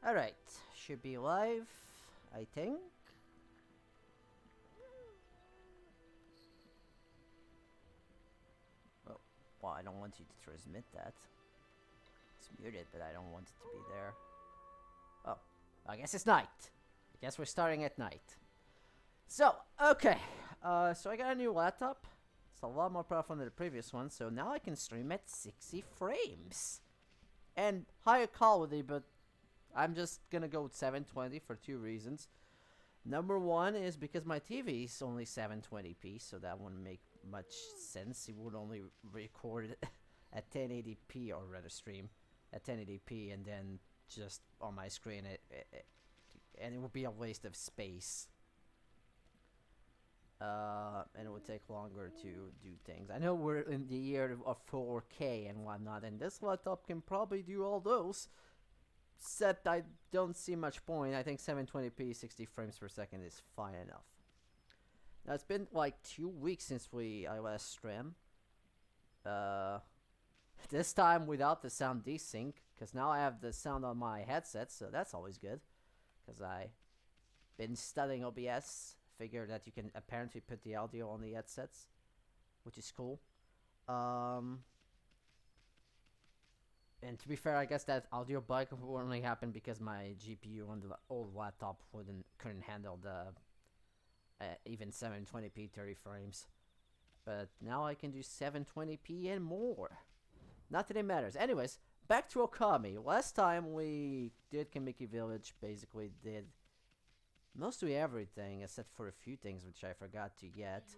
Alright, should be live, I think. Oh, well, I don't want you to transmit that. It's muted, but I don't want it to be there. Oh, I guess it's night. I guess we're starting at night. So, okay. So I got a new laptop. It's a lot more powerful than the previous one, so now I can stream at 60 frames. And higher quality, but I'm just gonna go with 720 for two reasons. Number one is because my TV is only 720p, so that wouldn't make much sense. It would only record at 1080p, or rather stream at 1080p, and then just on my screen, and it would be a waste of space. And it would take longer to do things. I know we're in the year of 4K and whatnot, and this laptop can probably do all those. Except I don't see much point. I think 720p 60 frames per second is fine enough. Now it's been like 2 weeks since I last streamed. This time without the sound desync, because now I have the sound on my headset, so that's always good. Because I've been studying OBS, figured that you can apparently put the audio on the headsets, which is cool. And to be fair, I guess that audio bug will only happen because my GPU on the old laptop couldn't handle the even 720p 30 frames. But now I can do 720p and more. Not that it matters. Anyways, back to Okami. Last time we did Kamiki Village, basically did mostly everything except for a few things which I forgot to get.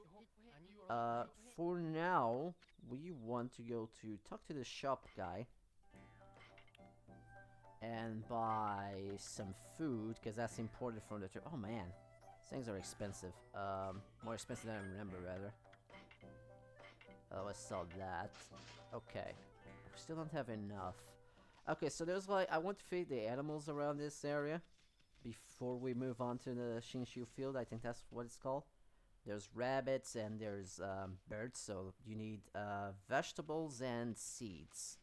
For now, we want to go to talk to the shop guy and buy some food, because that's important for the trip. Oh man, things are expensive. More expensive than I remember, rather. Let's sell that. Okay, we still don't have enough. Okay, so there's like, I want to feed the animals around this area before we move on to the Shinshu Field. I think that's what it's called. There's rabbits and there's birds, so you need vegetables and seeds.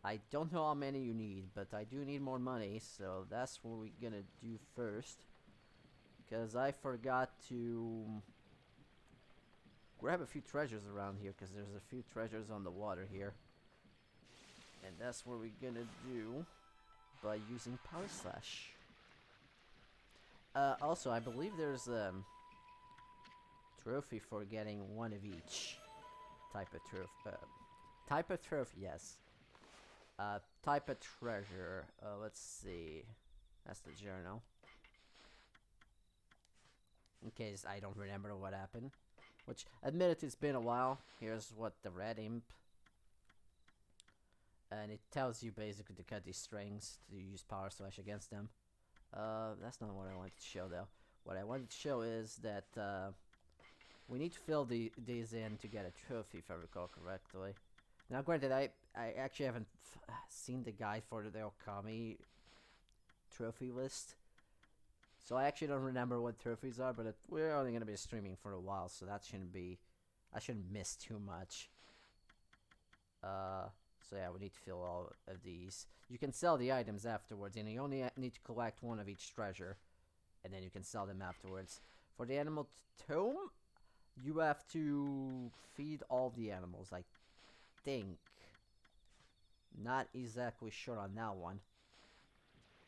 I don't know how many you need, but I do need more money, so that's what we're gonna do first. Because I forgot to grab a few treasures around here, because there's a few treasures on the water here. And that's what we're gonna do by using Power Slash. Also, I believe there's a trophy for getting one of each type of trophy. Type of trophy, yes. Type of treasure. Let's see. That's the journal. In case I don't remember what happened. Which, admit it's been a while. Here's what the red imp. And it tells you basically to cut these strings to use Power Slash against them. That's not what I wanted to show though. What I wanted to show is that we need to fill these in to get a trophy, if I recall correctly. Now, granted, I actually haven't seen the guide for the Okami trophy list, so I actually don't remember what trophies are. But we're only gonna be streaming for a while, so that shouldn't be. I shouldn't miss too much. So yeah, we need to fill all of these. You can sell the items afterwards, and you only need to collect one of each treasure, and then you can sell them afterwards. For the animal tome, you have to feed all the animals, I think. Not exactly sure on that one.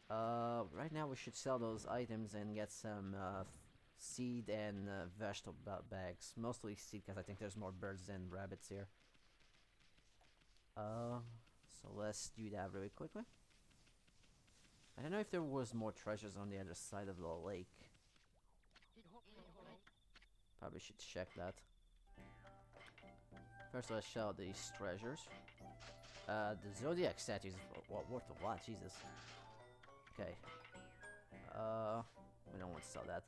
Right now we should sell those items and get some seed and vegetable bags. Mostly seed, because I think there's more birds than rabbits here. So let's do that really quickly. I don't know if there was more treasures on the other side of the lake. Probably should check that. First, let's show these treasures. The Zodiac statue is worth a lot, Jesus. Okay. We don't want to sell that.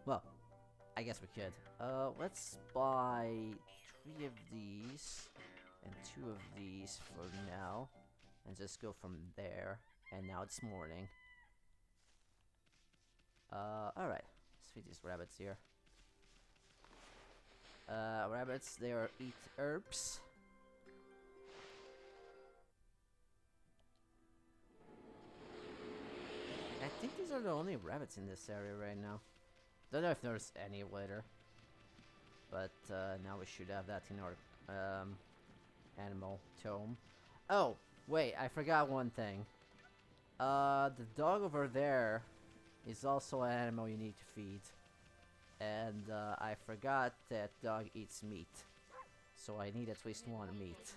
Well, I guess we could. Let's buy 3 of these and 2 of these for now, and just go from there. And now it's morning. Alright. Let's feed these rabbits here. Rabbits, they eat herbs. are the only rabbits in this area right now. Don't know if there's any later. But now we should have that in our animal tome. Oh, wait, I forgot one thing. The dog over there is also an animal you need to feed. And I forgot that dog eats meat. So I need at least one meat.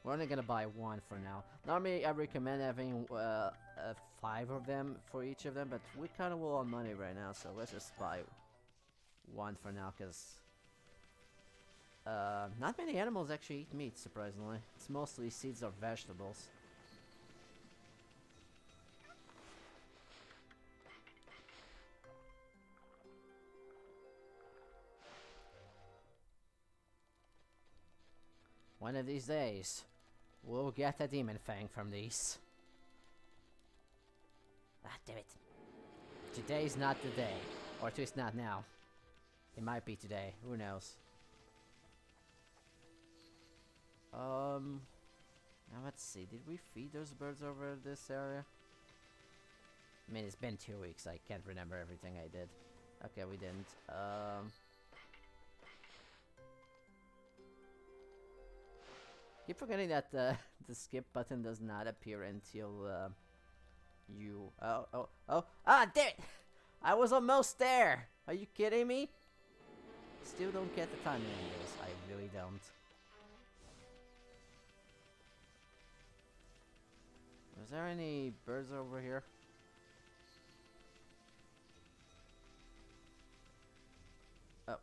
We're only gonna buy one for now. Normally I recommend having 5 of them for each of them, but we kinda low on money right now, so let's just buy one for now, cause not many animals actually eat meat, surprisingly. It's mostly seeds or vegetables. One of these days, we'll get a demon fang from these. Ah, damn it. Today's not the day. Or at least not now. It might be today, who knows. Now let's see, did we feed those birds over this area? I mean, it's been 2 weeks, I can't remember everything I did. Okay, we didn't. Keep forgetting that the skip button does not appear until you... Oh! Ah, damn it! I was almost there! Are you kidding me? Still don't get the timing on this, I really don't. Was there any birds over here? Oh,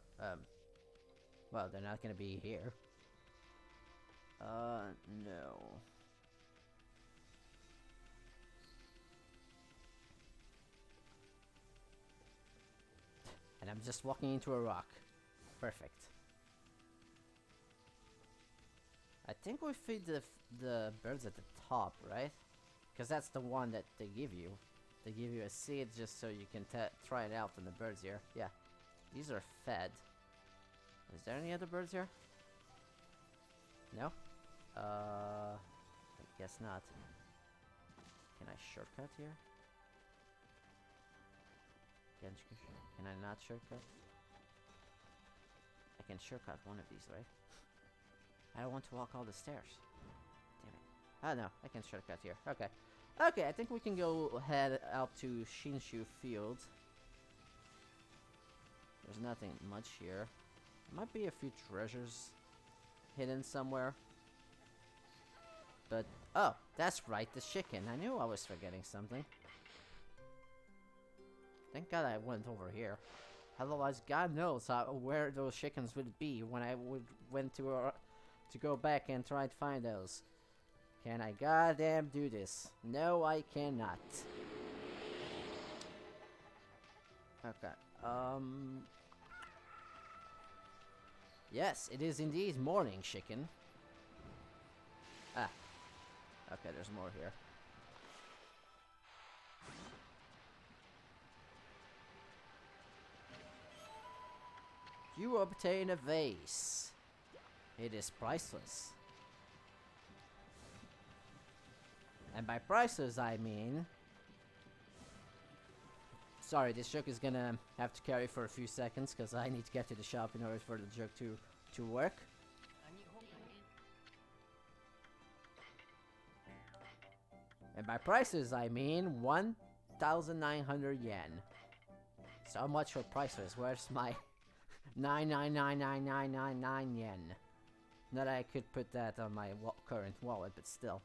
well, they're not gonna be here. No. And I'm just walking into a rock. Perfect. I think we feed the birds at the top, right? Because that's the one that they give you. They give you a seed just so you can try it out on the birds here. Yeah. These are fed. Is there any other birds here? No? I guess not. Can I shortcut here? Can I not shortcut? I can shortcut one of these, right? I don't want to walk all the stairs. Damn it. Oh no, I can shortcut here. Okay. Okay, I think we can go head out to Shinshu Field. There's nothing much here. There might be a few treasures hidden somewhere. But, oh, that's right, the chicken. I knew I was forgetting something. Thank God I went over here. Otherwise, God knows where those chickens would be when I went to go back and try to find those. Can I goddamn do this? No, I cannot. Okay, yes, it is indeed morning, chicken. Ah. Okay, there's more here. You obtain a vase. It is priceless. And by priceless, I mean... Sorry, this joke is gonna have to carry for a few seconds, because I need to get to the shop in order for the joke to work. And by prices, I mean 1,900 yen. So much for priceless. Where's my 9999999 yen? Not that I could put that on my current wallet, but still.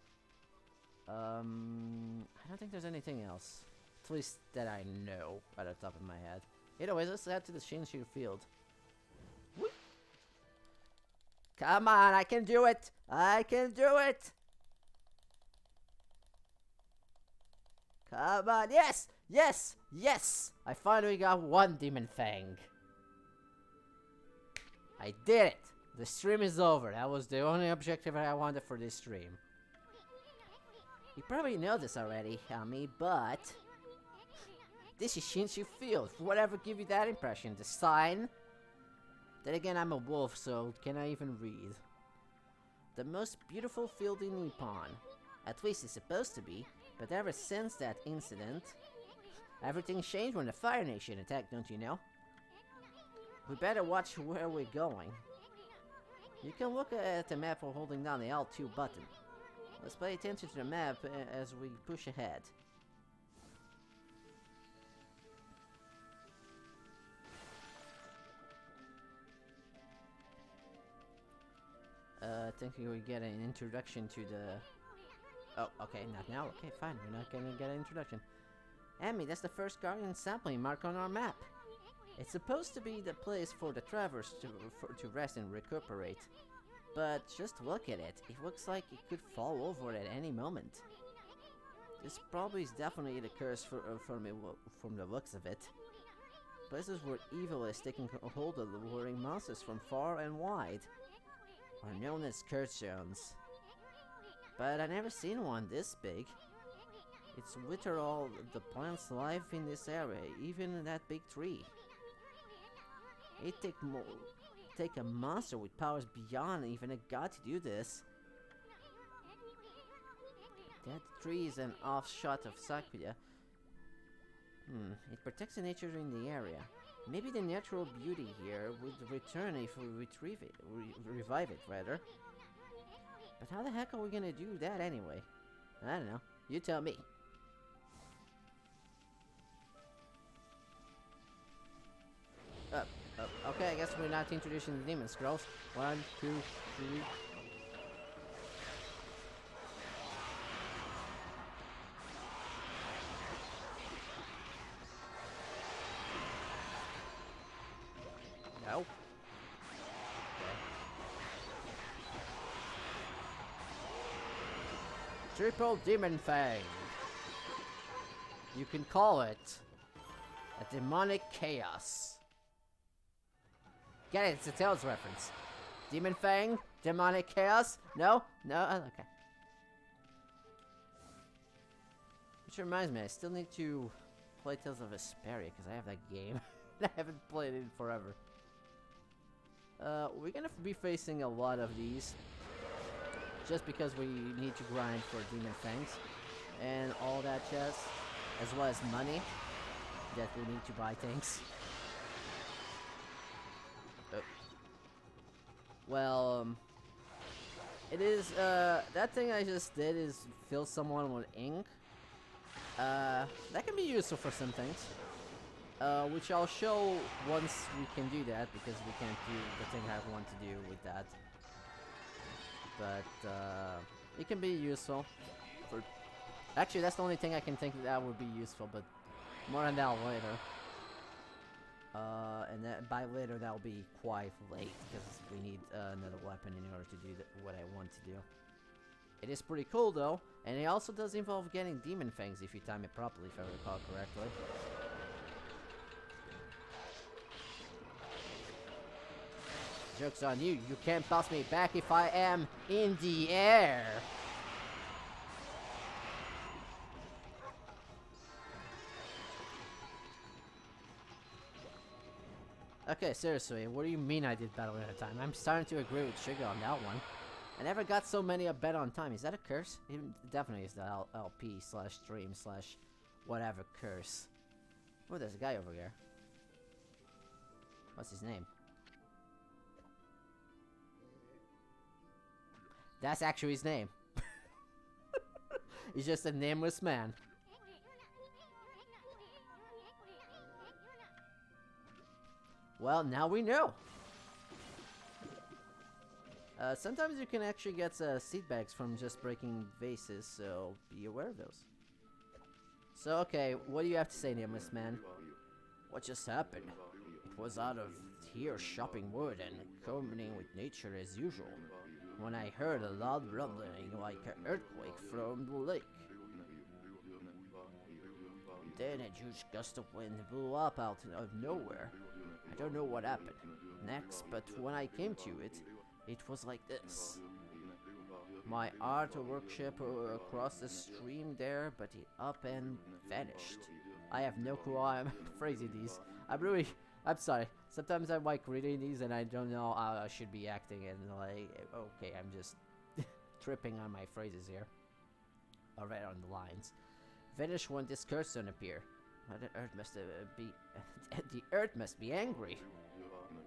I don't think there's anything else. At least that I know at the top of my head. Anyways, let's head to the Shinshu Field. Whee! Come on, I can do it! I can do it! Come on, yes! Yes! Yes! I finally got one demon fang. I did it! The stream is over. That was the only objective I wanted for this stream. You probably know this already, Hami, but... This is Shinshu Field. Whatever give you that impression? The sign? Then again, I'm a wolf, so can I even read? The most beautiful field in Nippon. At least it's supposed to be. But ever since that incident, Everything changed when the Fire Nation attacked, don't you know? We better watch where we're going. You can look at the map while holding down the L2 button. Let's pay attention to the map as we push ahead. Thinking we get an introduction to the... Oh, okay, not now. Okay, fine. We're not gonna get an introduction. Amy, that's the first Guardian sapling marked on our map. It's supposed to be the place for the travelers to rest and recuperate. But just look at it. It looks like it could fall over at any moment. This probably is definitely the curse from the looks of it. Places where evil is taking hold of the luring monsters from far and wide are known as curse zones. But I never seen one this big. It's literally all the plants' life in this area, even that big tree. It take a monster with powers beyond even a god to do this. That tree is an offshoot of Sakura. It protects the nature in the area. Maybe the natural beauty here would return if we revive it, rather. But how the heck are we gonna do that anyway? I don't know. You tell me. Okay, I guess we're not introducing the demon scrolls. 1, 2, 3. No. Okay. Triple Demon Fang. You can call it a demonic chaos. Get it, it's a Tails reference. Demon Fang? Demonic Chaos? No? No? Oh, okay. Which reminds me, I still need to play Tales of Vesperia, because I have that game. I haven't played it in forever. We're gonna be facing a lot of these. Just because we need to grind for Demon Fangs. And all that jazz. As well as money. That we need to buy things. Well, it is, that thing I just did is fill someone with ink. That can be useful for some things. Which I'll show once we can do that, because we can't do the thing I want to do with that. But, it can be useful for... Actually, that's the only thing I can think that would be useful, but more on that later. And that by later that'll be quite late because we need another weapon in order to do what I want to do. It is pretty cool though, and it also does involve getting demon fangs if you time it properly, if I recall correctly. Joke's on you, you can't bounce me back if I am in the air! Okay, seriously, what do you mean I did better at a time? I'm starting to agree with Sugar on that one. I never got so many a bet on time. Is that a curse? It definitely is the LP slash stream slash whatever curse. Oh, there's a guy over here. What's his name? That's actually his name. He's just a nameless man. Well, now we know. Sometimes you can actually get seed bags from just breaking vases, so be aware of those. So, okay, what do you have to say, nameless man? What just happened? It was out of here chopping wood and communing with nature as usual, when I heard a loud rumbling like an earthquake from the lake. Then a huge gust of wind blew up out of nowhere. I don't know what happened next, but when I came to it, it was like this. My art workshop across the stream there, but it up and vanished. I have no clue how I'm phrasing these. I'm sorry. Sometimes I like reading these and I don't know how I should be acting and like, okay, I'm just tripping on my phrases here. Alright, on the lines. Vanish when this curse zone appear. The earth must be the earth must be angry.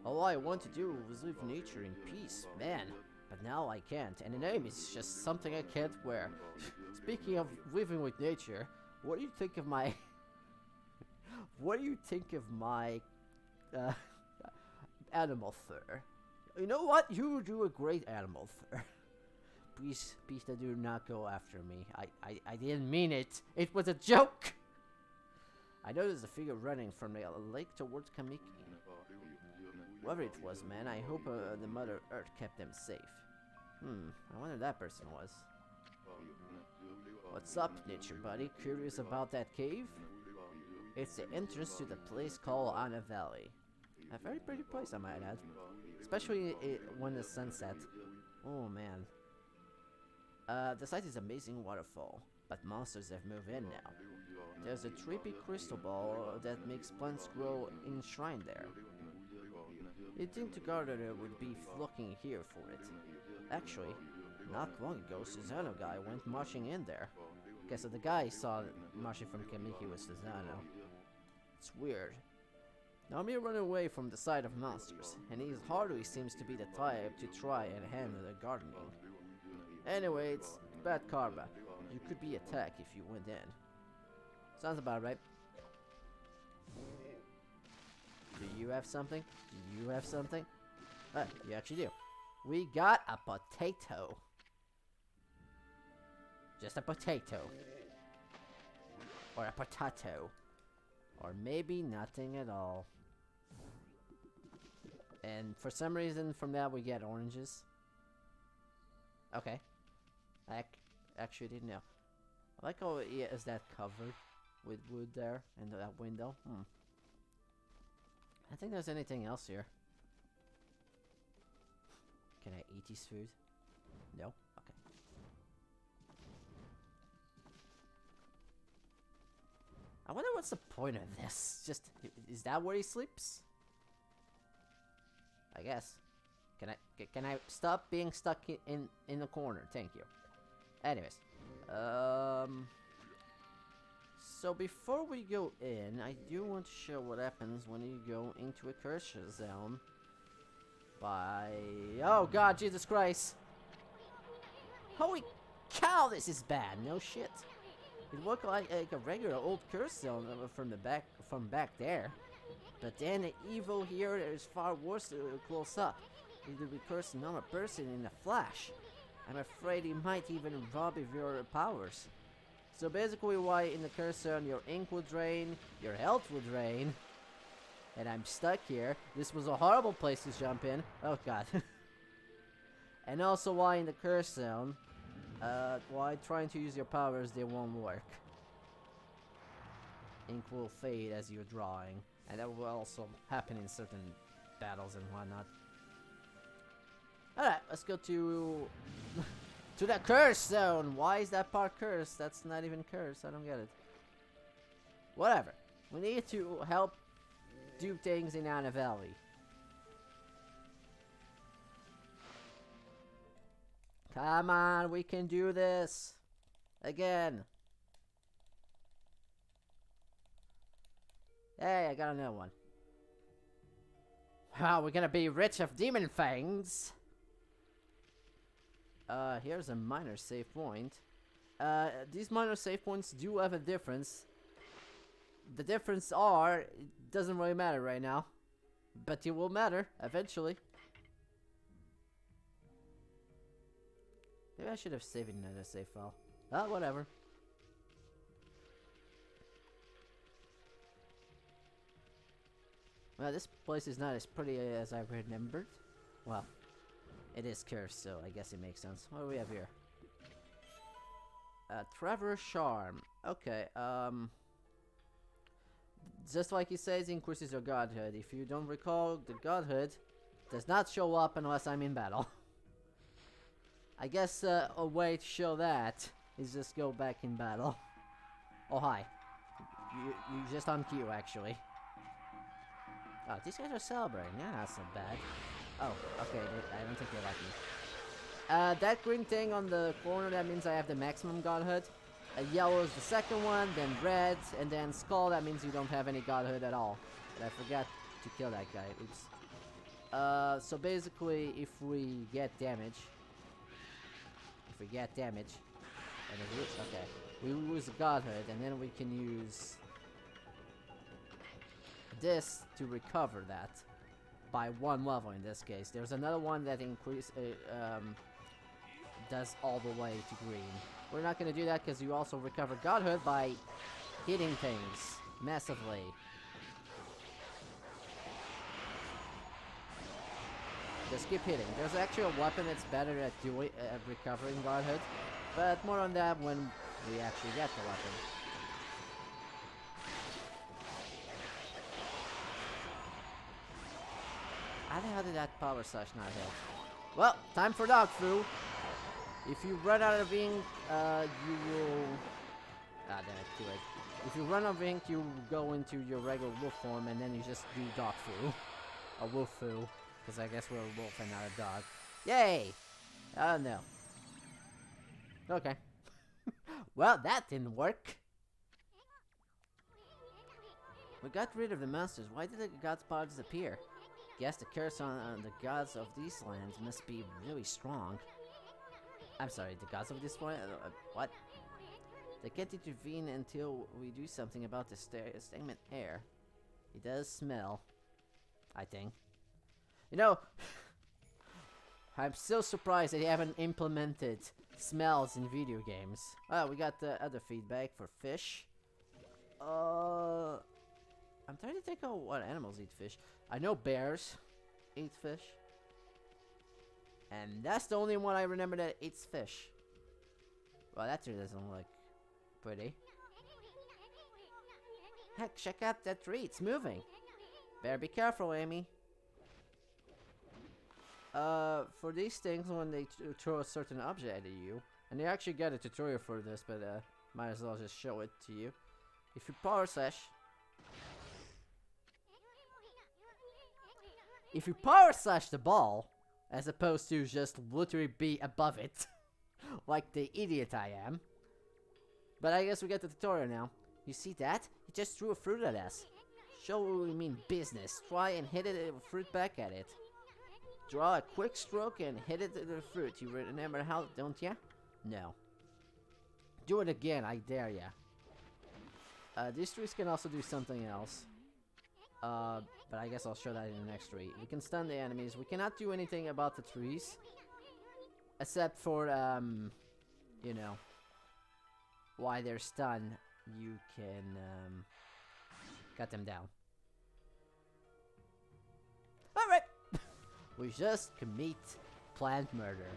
All I want to do was live nature in peace, man. But now I can't, and the name is just something I can't wear. Speaking of living with nature, what do you think of my what do you think of my animal fur? You know what? You do a great animal fur. Please do not go after me. I didn't mean it. It was a joke. I noticed a figure running from the lake towards Kamiki. Whoever it was, man, I hope the Mother Earth kept them safe. I wonder who that person was. What's up, nature buddy? Curious about that cave? It's the entrance to the place called Hana Valley. A very pretty place, I might add. Especially when the sun sets. Oh, man. The site is amazing waterfall, but monsters have moved in now. There's a trippy crystal ball that makes plants grow enshrined there. You'd think the gardener would be flocking here for it. Actually, not long ago, Susano guy went marching in there. Okay, so the guy I saw marching from Kamiki was Susano. It's weird. Naomi ran away from the sight of monsters, and he hardly seems to be the type to try and handle the gardening. Anyway, it's bad karma. You could be attacked if you went in. Sounds about right. Do you have something? Do you have something? You actually do. We got a potato. Just a potato. Or a potato. Or maybe nothing at all. And for some reason from that we get oranges. Okay. I actually didn't know. I like how is that covered with wood there and that window. I don't think there's anything else here. Can I eat this food? No? Okay. I wonder what's the point of this. Just, is that where he sleeps? I guess. Can I stop being stuck in the corner? Thank you. Anyways. So before we go in, I do want to show what happens when you go into a curse zone. Oh god, Jesus Christ. Holy cow, this is bad. No shit. It looked like a regular old curse zone from back there. But then the evil here is far worse close up. It will be cursing another person in a flash. I'm afraid he might even rob of your powers. So basically why in the curse zone your ink will drain, your health will drain, and I'm stuck here. This was a horrible place to jump in. Oh god. And also why in the curse zone, while trying to use your powers, they won't work. Ink will fade as you're drawing, and that will also happen in certain battles and whatnot. Alright, let's go to to the curse zone. Why is that part cursed? That's not even cursed. I don't get it. Whatever. We need to help do things in Hana Valley. Come on, we can do this. Again. Hey, I got another one. Wow, we're gonna be rich of demon fangs. Here's a minor save point. These minor save points do have a difference. The difference it doesn't really matter right now. But it will matter, eventually. Maybe I should have saved another save file. Whatever. Well, this place is not as pretty as I remembered. Well, it is cursed, so I guess it makes sense. What do we have here? Trevor Charm. Okay, just like he says, increases your godhood. If you don't recall, the godhood does not show up unless I'm in battle. I guess a way to show that is just go back in battle. Oh, hi. You just on cue, actually. Oh, these guys are celebrating. Yeah, that's not bad. Oh, okay. I don't think they like me. That green thing on the corner, that means I have the maximum godhood. Yellow is the second one, then red, and then skull. That means you don't have any godhood at all. But I forgot to kill that guy. Oops. So basically, if we get damage, and okay, we lose the godhood, and then we can use this to recover that by 1 level in this case. There's another one that does all the way to green. We're not going to do that because you also recover godhood by hitting things massively. Just keep hitting. There's actually a weapon that's better at recovering godhood, but more on that when we actually get the weapon. How the hell did that power slash not hit? Well, time for dog food. If you run out of ink, you will... Ah, damn it, too late. If you run out of ink, you go into your regular wolf form, and then you just do dog foo. A wolf foo. Because I guess we're a wolf and not a dog. Yay! Oh, no. Okay. Well, that didn't work. We got rid of the monsters. Why did the god's power disappear? Guess the curse on the gods of these lands must be really strong. I'm sorry, the gods of this land? What? They can't intervene until we do something about the stagnant air. It does smell, I think. You know, I'm so surprised they haven't implemented smells in video games. Oh, we got the other feedback for fish. I'm trying to think of what animals eat fish. I know bears eat fish. And that's the only one I remember that eats fish. Well, that tree doesn't look pretty. Heck, check out that tree. It's moving. Better be careful, Amy. For these things, when they throw a certain object at you, and they actually got a tutorial for this, but might as well just show it to you. If you power slash... If you power slash the ball, as opposed to just literally be above it, like the idiot I am. But I guess we get the tutorial now. You see that? He just threw a fruit at us. Show what we mean business. Try and hit it with a fruit back at it. Draw a quick stroke and hit it with the fruit. You remember how, don't ya? No. Do it again, I dare ya. These trees can also do something else. But I guess I'll show that in the next tree. We can stun the enemies. We cannot do anything about the trees. Except for, you know, while they're stunned, you can, cut them down. Alright! We just commit plant murder.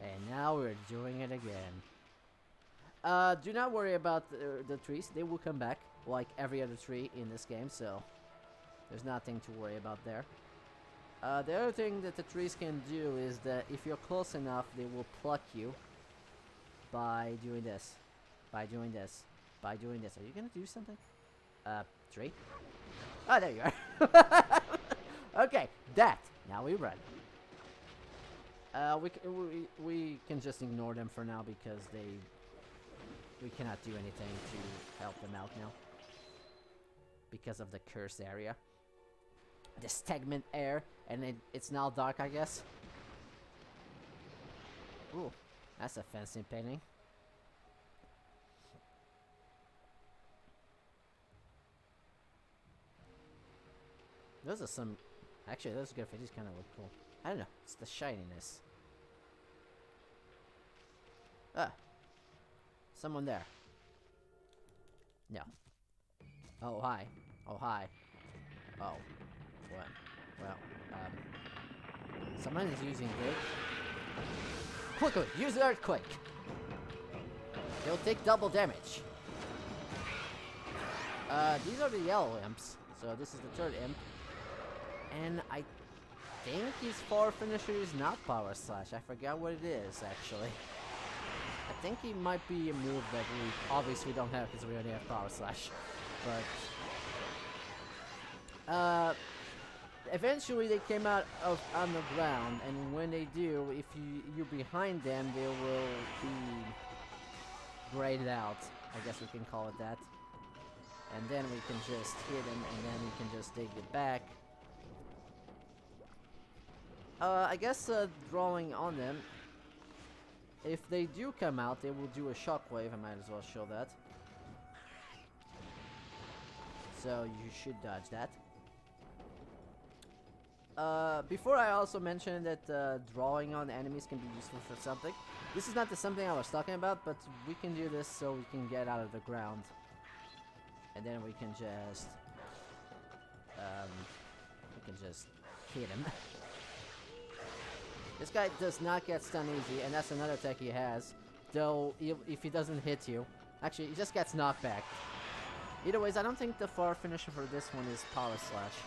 And now we're doing it again. Do not worry about the trees. They will come back, like every other tree in this game, so there's nothing to worry about there. The other thing that the trees can do is that if you're close enough, they will pluck you by doing this. By doing this. By doing this. Are you gonna do something? Tree? Oh, there you are. Okay, that. Now we run. We can just ignore them for now because we cannot do anything to help them out now. Because of the cursed area. The stagnant air, and it's now dark, I guess. Ooh, that's a fancy painting. Those are some... Actually, those graffitis kind of look cool. I don't know, it's the shininess. Ah. Someone there. No. Oh, hi. Oh, hi. Oh. What? Well, someone is using dig. Quickly, use the earthquake. They'll take double damage. These are the yellow imps. So this is the third imp. And I think his far finisher is not power slash. I forgot what it is, actually. I think he might be a move that we obviously don't have because we already have power slash. But eventually they came out of on the ground, and when they do, if you're behind them, they will be grayed out. I guess we can call it that. And then we can just hit them, and then we can just take it back. I guess drawing on them. If they do come out, they will do a shockwave. I might as well show that. So you should dodge that. Before I also mentioned that drawing on enemies can be useful for something. This is not the something I was talking about, but we can do this so we can get out of the ground. And then we can just hit him. This guy does not get stunned easy, and that's another attack he has. Though, if he doesn't hit you, actually, he just gets knocked back. Either ways, I don't think the far finisher for this one is Power Slash.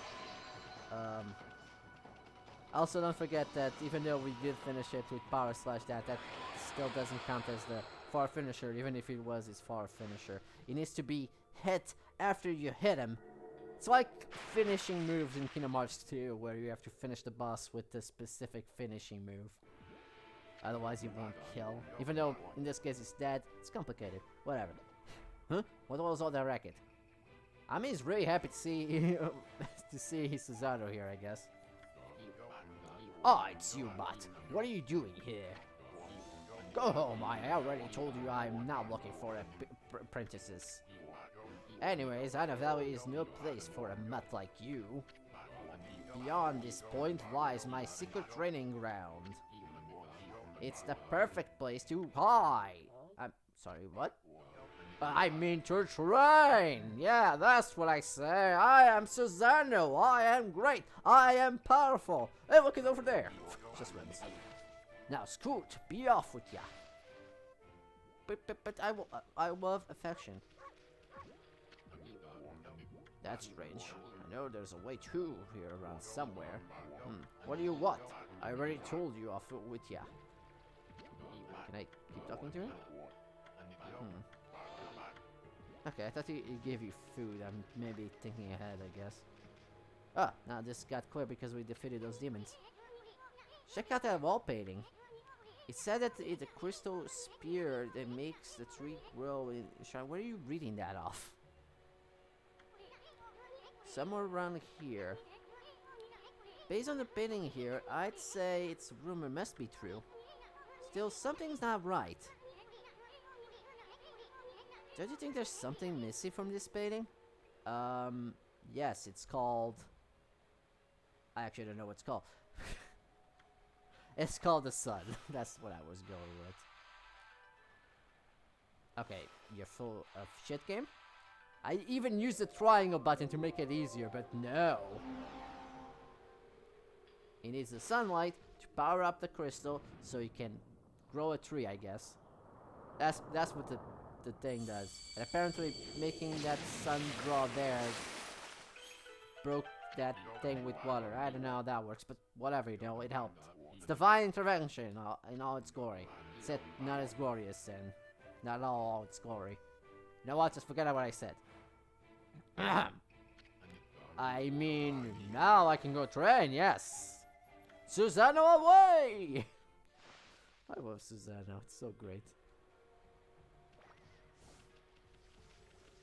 Also, don't forget that even though we did finish it with Power Slash, that still doesn't count as the far finisher, even if it was his far finisher. It needs to be hit after you hit him. It's like finishing moves in Kingdom Hearts 2, where you have to finish the boss with a specific finishing move. Otherwise, you won't kill. Even though, in this case, it's dead. It's complicated. Whatever. Huh? What was all that racket? I mean, he's really happy to see to see Susanoo here, I guess. Oh, it's you, Bot. What are you doing here? Go home. I already told you I'm not looking for apprentices. Anyways, Hana Valley is no place for a mutt like you. Beyond this point lies my secret training ground. It's the perfect place to hide. I'm sorry, what? I mean to train! Yeah, that's what I say. I am Susanoo. I am great. I am powerful. Hey, look it over there. Just runs. Now, Scoot, be off with ya. But I love affection. That's strange. I know there's a way to here around somewhere. What do you want? I already told you off with ya. Can I keep talking to him? Okay, I thought he gave you food. I'm maybe thinking ahead, I guess. Ah, now this got clear because we defeated those demons. Check out that wall painting. It said that it's a crystal spear that makes the tree grow in shine. Where are you reading that off? Somewhere around here. Based on the painting here, I'd say its rumor must be true. Still, something's not right. Don't you think there's something missing from this painting? Yes, it's called... I actually don't know what it's called. It's called the sun. That's what I was going with. Okay, you're full of shit, game? I even used the triangle button to make it easier, but no. He needs the sunlight to power up the crystal so he can grow a tree, I guess. That's what the thing does. And apparently making that sun draw there broke that thing with water. I don't know how that works, but whatever, you know, it helped. It's divine intervention in all its glory. Except not as glorious and not all its glory. You know what? Just forget what I said. I mean, now I can go train, yes. Susanoo away! I love Susanoo, it's so great.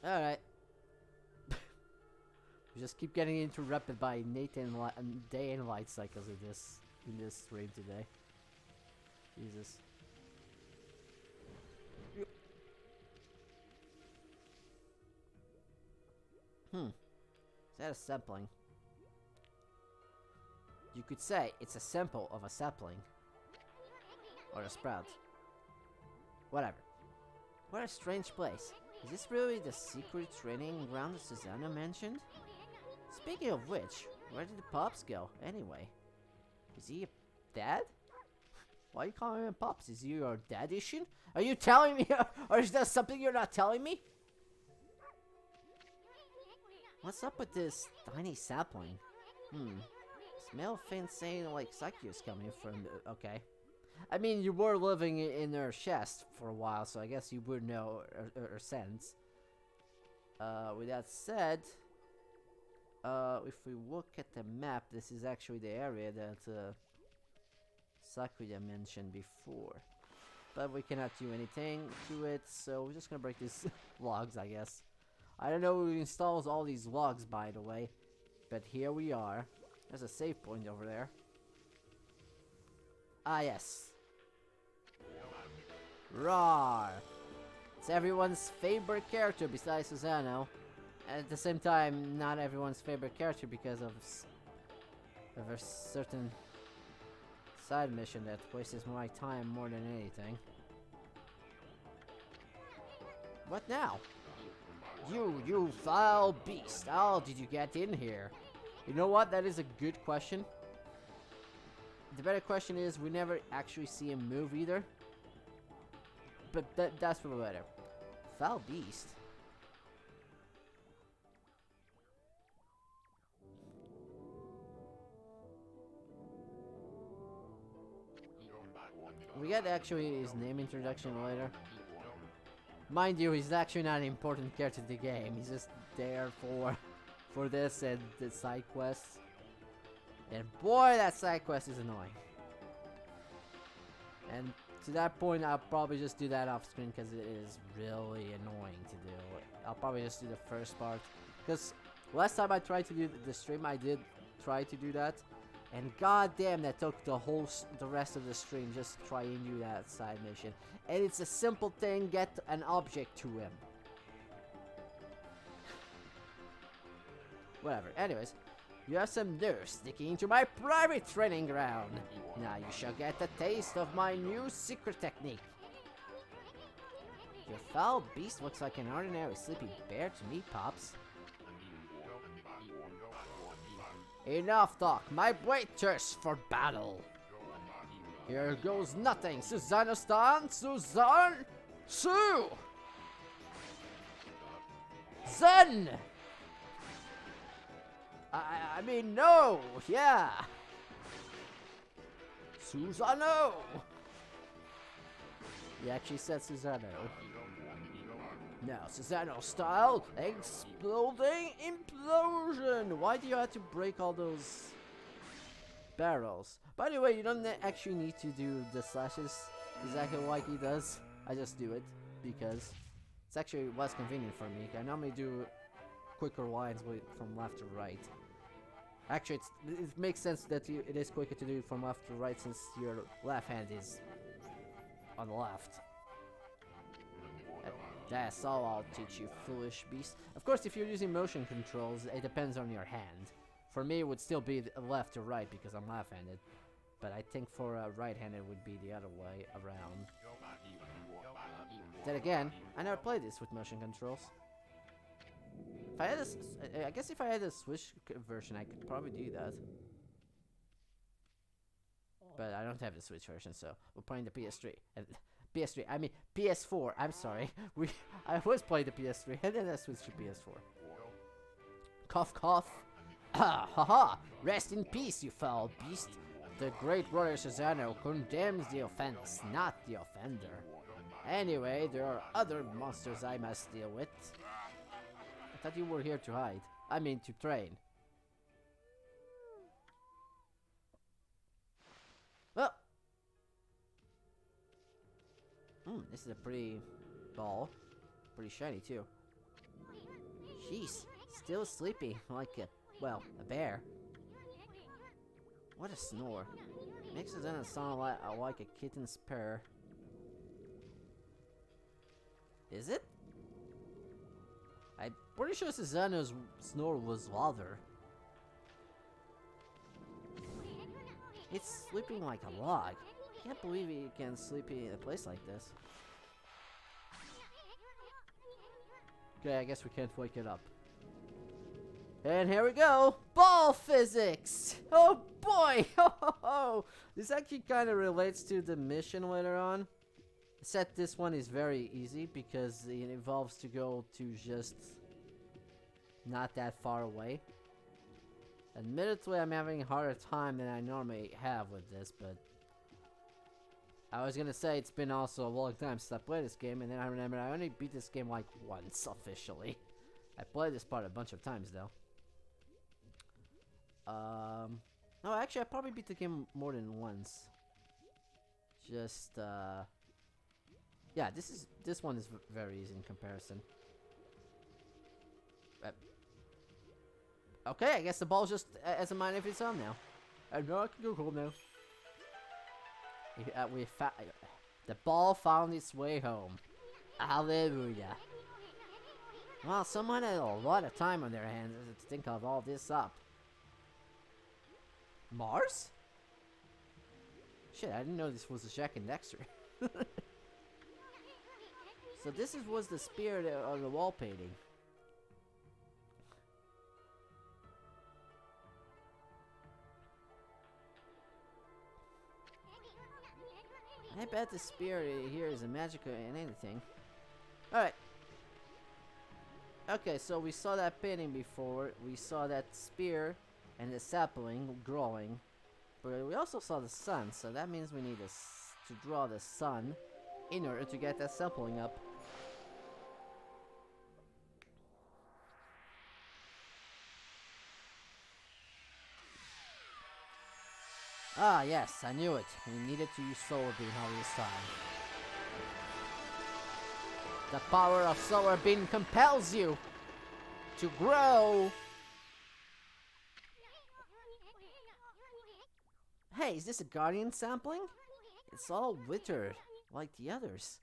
Alright. We just keep getting interrupted by day and light cycles in this stream today. Jesus. Is that a sapling? You could say it's a sample of a sapling. Or a sprout. Whatever. What a strange place. Is this really the secret training ground that Susanoo mentioned? Speaking of which, where did the Pops go, anyway? Is he a dad? Why are you calling him Pops? Is he your dad-ition? Are you telling me, or is that something you're not telling me? What's up with this tiny sapling? Smell faint saying like Sakyu's coming from the... Okay. I mean, you were living in her chest for a while, so I guess you would know her sense. With that said... if we look at the map, this is actually the area that Sakuya mentioned before. But we cannot do anything to it, so we're just gonna break these logs, I guess. I don't know who installs all these logs, by the way. But here we are. There's a save point over there. Ah, yes. Rawr! It's everyone's favorite character besides Susano. And at the same time, not everyone's favorite character because of a certain side mission that wastes my time more than anything. What now? You foul beast! How did you get in here? You know what? That is a good question. The better question is, we never actually see him move either. But that's for the better. Foul beast. We get actually his name introduction later. Mind you, he's actually not an important character in the game. He's just there for this and the side quests. And boy, that side quest is annoying. And to that point, I'll probably just do that off screen because it is really annoying to do. I'll probably just do the first part. Because last time I tried to do the stream, I did try to do that. And goddamn, that took the rest of the stream just to try and do that side mission. And it's a simple thing, get an object to him. Whatever, anyways. You have some nerve sticking into my private training ground. Now you shall get a taste of my new secret technique. Your foul beast looks like an ordinary sleepy bear to me, Pops. Enough talk, my blade thirsts for battle. Here goes nothing, Susano-stan, Suzan, Su! Zen! I mean, no, yeah. Susano! He actually said Susano. Now, Susano style, exploding implosion! Why do you have to break all those barrels? By the way, you don't actually need to do the slashes exactly like he does. I just do it because it's actually less convenient for me. I normally do quicker lines from left to right. Actually, it makes sense that it is quicker to do it from left to right since your left hand is on the left. That's all I'll teach you, foolish beast. Of course, if you're using motion controls, it depends on your hand. For me, it would still be left to right because I'm left-handed. But I think for a right-handed it would be the other way around. Then again, I never played this with motion controls. If I had I guess if I had a Switch version, I could probably do that. But I don't have the Switch version, so we're playing the PS3. And PS3, I mean PS4. I'm sorry. I was playing the PS3 and then I switched to PS4. Cough, cough. Ha ha ha! Rest in peace, you foul beast. The great brother Susano condemns the offense, not the offender. Anyway, there are other monsters I must deal with. I thought you were here to hide. I mean, to train. Well. This is a pretty ball. Pretty shiny, too. Jeez, still sleepy, like a bear. What a snore. Makes it sound like a kitten's purr. Is it? I'm pretty sure Susano's snore was louder. It's sleeping like a log. Can't believe he can sleep in a place like this. Okay, I guess we can't wake it up. And here we go! Ball physics! Oh boy! This actually kind of relates to the mission later on. Except this one is very easy because it involves to go to just not that far away. Admittedly, I'm having a harder time than I normally have with this, but I was gonna say it's been also a long time since I played this game, and then I remember I only beat this game like once officially. I played this part a bunch of times though. No, actually, I probably beat the game more than once. Just, yeah, this one is very easy in comparison. Okay, I guess the ball just has a mind of its own now. I know I can go home now. The ball found its way home. Hallelujah. Well, someone had a lot of time on their hands to think of all this up. Mars? Shit, I didn't know this was a Jack and Dexter. So this was the spirit of the wall painting. I bet the spirit here is a magic in anything. Alright. Okay, so we saw that painting before. We saw that spear and the sapling growing. But we also saw the sun, so that means we need to draw the sun in order to get that sapling up. Ah, yes, I knew it. We needed to use Solar Beam all this time. The power of Solar Beam compels you to grow. Hey, is this a Guardian sampling? It's all withered, like the others.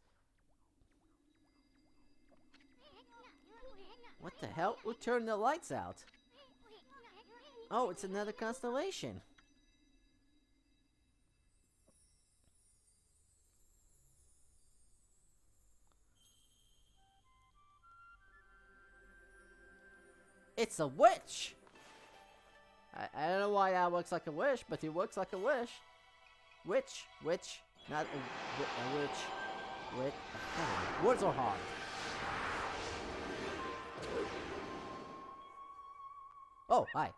What the hell? Who turned the lights out? Oh, it's another constellation. It's a witch! I don't know why that looks like a wish, but it looks like a wish. Witch, not a witch. Witch. Words are hard. Oh, hi.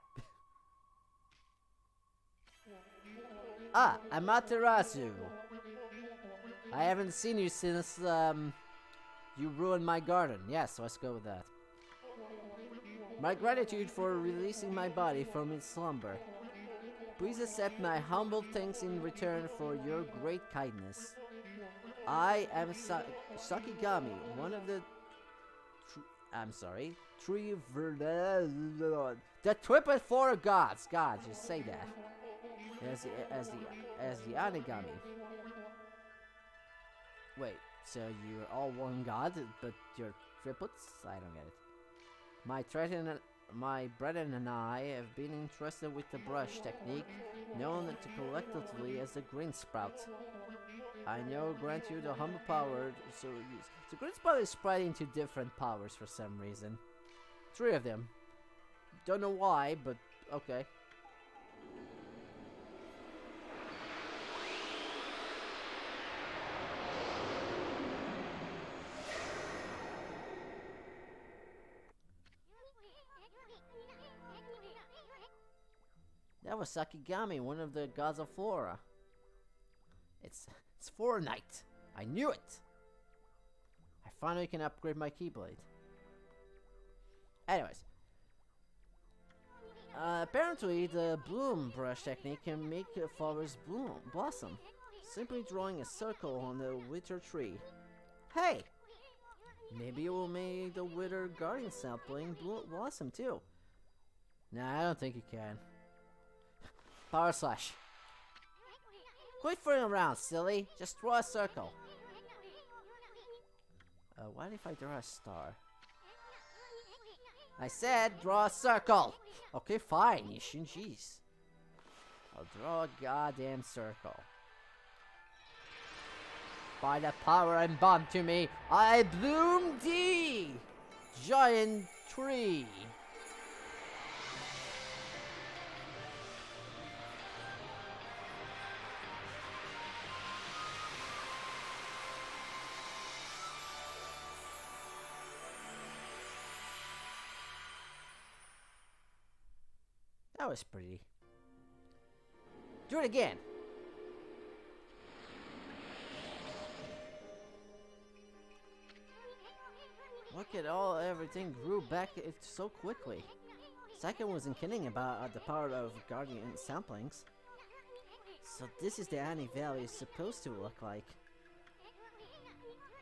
Ah, Amaterasu. I haven't seen you since, you ruined my garden. Yes, let's go with that. My gratitude for releasing my body from its slumber. Please accept my humble thanks in return for your great kindness. I am Sakigami, one of the... the triple four gods. God, just say that. As the Anigami. Wait, so you're all one god, but you're triplets? I don't get it. My brethren and I have been entrusted with the brush technique, known collectively as the green sprout. I now grant you the humble power. So the green sprout is spread into different powers for some reason. 3 of them. Don't know why, but okay. That was Sakigami, one of the gods of Flora. It's Fortnite. I knew it. I finally can upgrade my Keyblade. Anyways. Apparently, the bloom brush technique can make flowers blossom. Simply drawing a circle on the wither tree. Hey! Maybe it will make the wither guardian sapling blossom too. Nah, I don't think it can. Power slash. Quit fooling around, silly. Just draw a circle. What if I draw a star? I said draw a circle. Okay, fine, Yishin. Jeez. I'll draw a goddamn circle. By the power and bond to me, I bloom thee, giant tree. That was pretty. Do it again. Look at everything grew back so quickly. Saika wasn't kidding about the power of guardian samplings. So this is the Hana Valley is supposed to look like.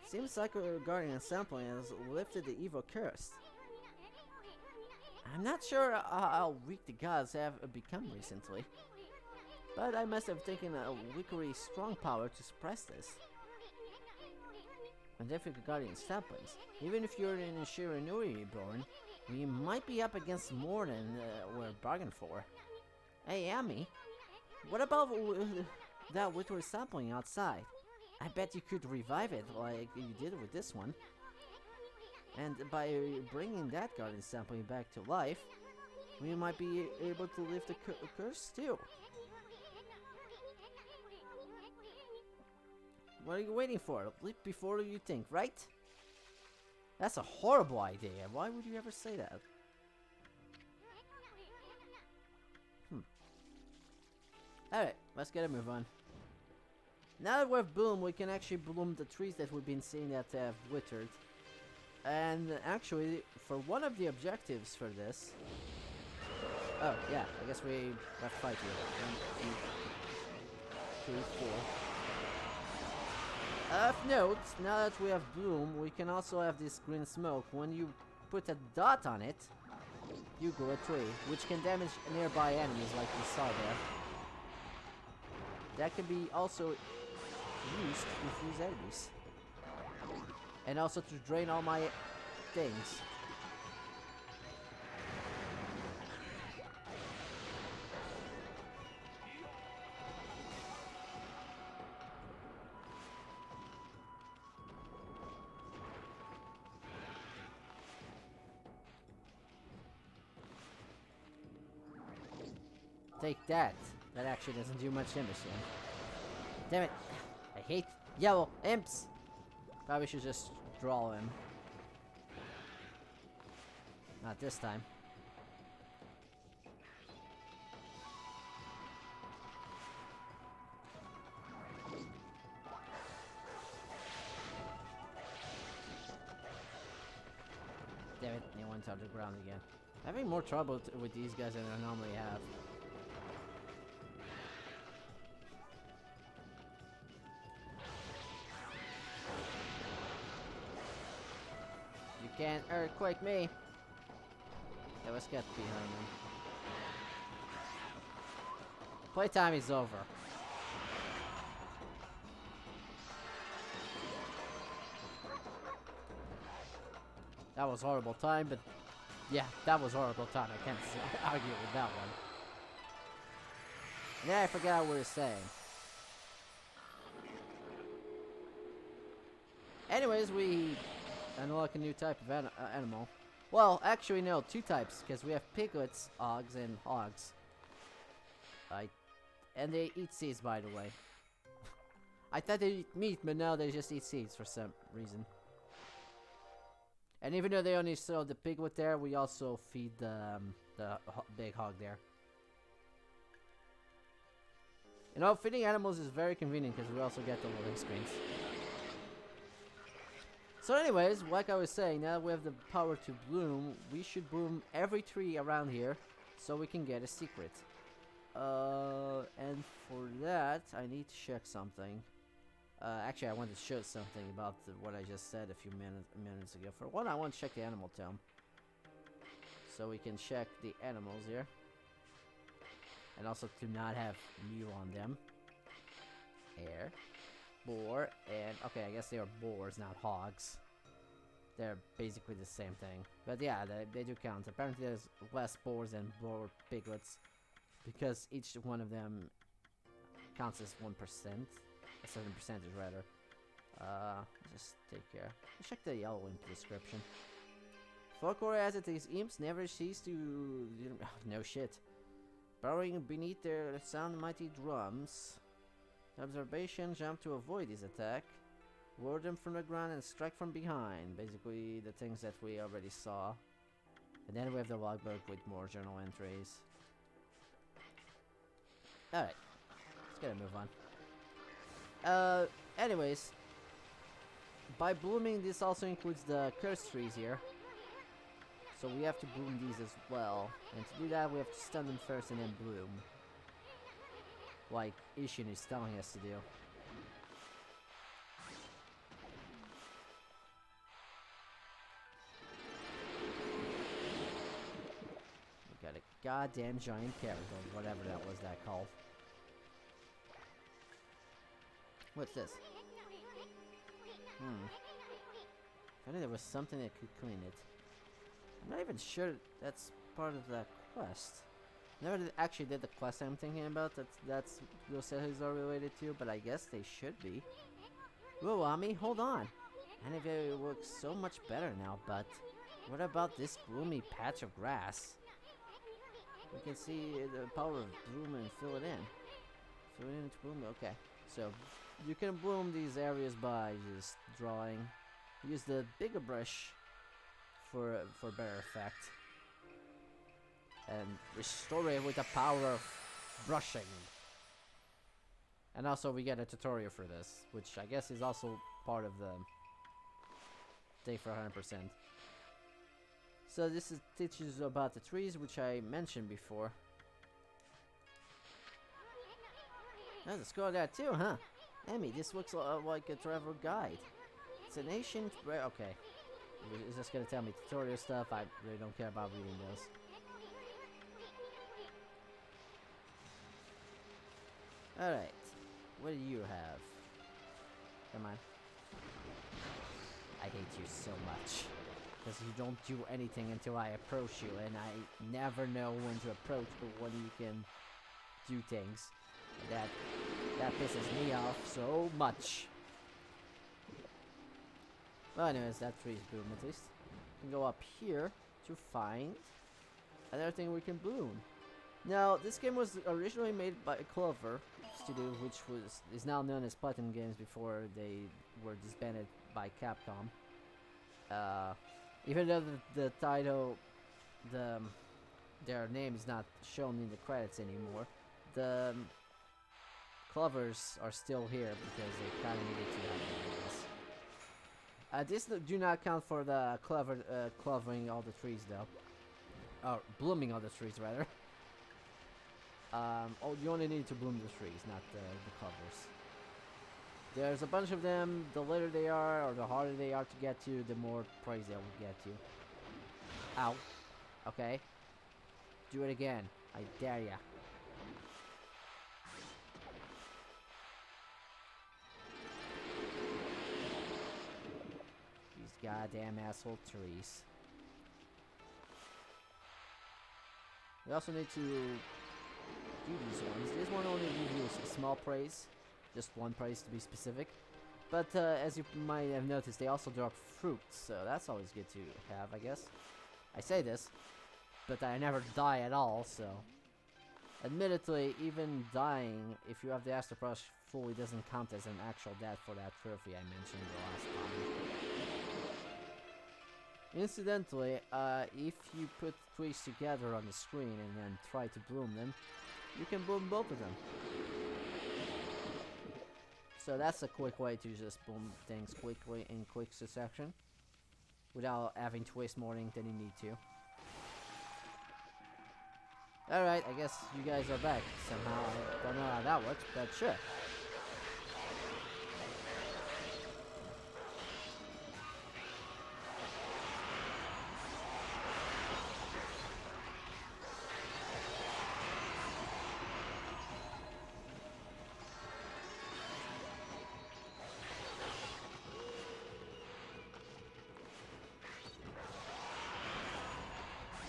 Seems like a guardian sampling has lifted the evil curse. I'm not sure how weak the gods have become recently, but I must have taken a wickery strong power to suppress this. And if guardian samplings, even if you're in a Shiranui born, we might be up against more than we're bargained for. Hey, Ami, what about that wickery sampling outside? I bet you could revive it like you did with this one. And by bringing that guardian sampling back to life, we might be able to lift the curse too. What are you waiting for? Leap before you think, right? That's a horrible idea. Why would you ever say that? Alright, let's get a move on. Now that we've bloomed, we can actually bloom the trees that we've been seeing that have withered. And actually, for one of the objectives for this... Oh, yeah, I guess we have to fight here. 1, 2, 3, 4. Of note, now that we have bloom, we can also have this green smoke. When you put a dot on it, you grow a tree, which can damage nearby enemies like we saw there. That can be also used to defuse enemies. And also to drain all my things. Take that. That actually doesn't do much damage to him. Damn it. I hate yellow imps. Probably should just draw him. Not this time. Damn it, he went on the ground again. I'm having more trouble with these guys than I normally have. Can't earthquake me. Yeah, let's get behind them. Playtime is over. That was horrible time, but yeah, that was horrible time. I can't argue with that one. Yeah, I forgot what we were saying. Anyways, we unlock a new type of animal. Well, actually no, two types, because we have piglets, hogs, and hogs. And they eat seeds, by the way. I thought they eat meat, but now they just eat seeds for some reason. And even though they only sell the piglet there, we also feed the big hog there. You know, feeding animals is very convenient because we also get the loading screens. So anyways, like I was saying, now that we have the power to bloom, we should bloom every tree around here so we can get a secret. And for that, I need to check something. Actually, I wanted to show something about what I just said a few minutes ago. For one, I want to check the animal tome. So we can check the animals here. And also to not have mew on them. Hare. Boar, and okay, I guess they are boars, not hogs. They're basically the same thing. But yeah, they do count. Apparently there's less boars than boar piglets, because each one of them counts as 1%. A certain percentage, rather. Just take care. Check the yellow imp description. Folklore as it is, imps never cease to... no shit. Burrowing beneath their sound mighty drums. Observation, jump to avoid his attack. Lure them from the ground and strike from behind. Basically, the things that we already saw. And then we have the logbook with more journal entries. Alright. Let's get a move on. Anyways. By blooming, this also includes the curse trees here. So we have to bloom these as well. And to do that, we have to stun them first and then bloom. Like Ishin is telling us to do. We got a goddamn giant carrot, or whatever that called. What's this? If only there was something that could clean it. I'm not even sure that's part of that quest. Never actually did the quest I'm thinking about. That's those cities are related to, but I guess they should be. Whoa, Ami, hold on. Hana Valley looks so much better now, but what about this gloomy patch of grass? We can see the power of bloom and fill it in. Fill it into bloom. Okay, so you can bloom these areas by just drawing. Use the bigger brush for better effect. And restore it with the power of brushing. And also we get a tutorial for this, which I guess is also part of the day for 100%. So this teaches you about the trees, which I mentioned before. There's a score there too, huh? Emmy, this looks like a travel guide. It's an ancient... Okay. It's just gonna tell me tutorial stuff. I really don't care about reading those. Alright. What do you have? Come on. I hate you so much. Because you don't do anything until I approach you, and I never know when to approach, but when you can do things. That pisses me off so much. Well, anyways, that tree's bloom at least. We can go up here to find another thing we can bloom. Now, this game was originally made by Clover Studio, which is now known as Platinum Games before they were disbanded by Capcom. Even though the title, their name is not shown in the credits anymore, the Clovers are still here because they kind of needed to have this. This do not count for the clovering all the trees though. Or blooming all the trees rather. Oh, you only need to bloom the trees, not the clovers. There's a bunch of them. The later they are, or the harder they are to get to, the more praise they will get you. Ow. Okay. Do it again. I dare ya. These goddamn asshole trees. We also need to do these ones. This one only gives you a small praise. Just one praise to be specific. But as you might have noticed, they also drop fruits, so that's always good to have, I guess. I say this, but I never die at all, so... Admittedly, even dying, if you have the Astro Brush fully, doesn't count as an actual death for that trophy I mentioned the last time. Incidentally, if you put trees together on the screen and then try to bloom them, you can bloom both of them. So that's a quick way to just bloom things quickly in quick succession, without having to waste more ink than you need to. Alright, I guess you guys are back somehow. I don't know how that works, but sure.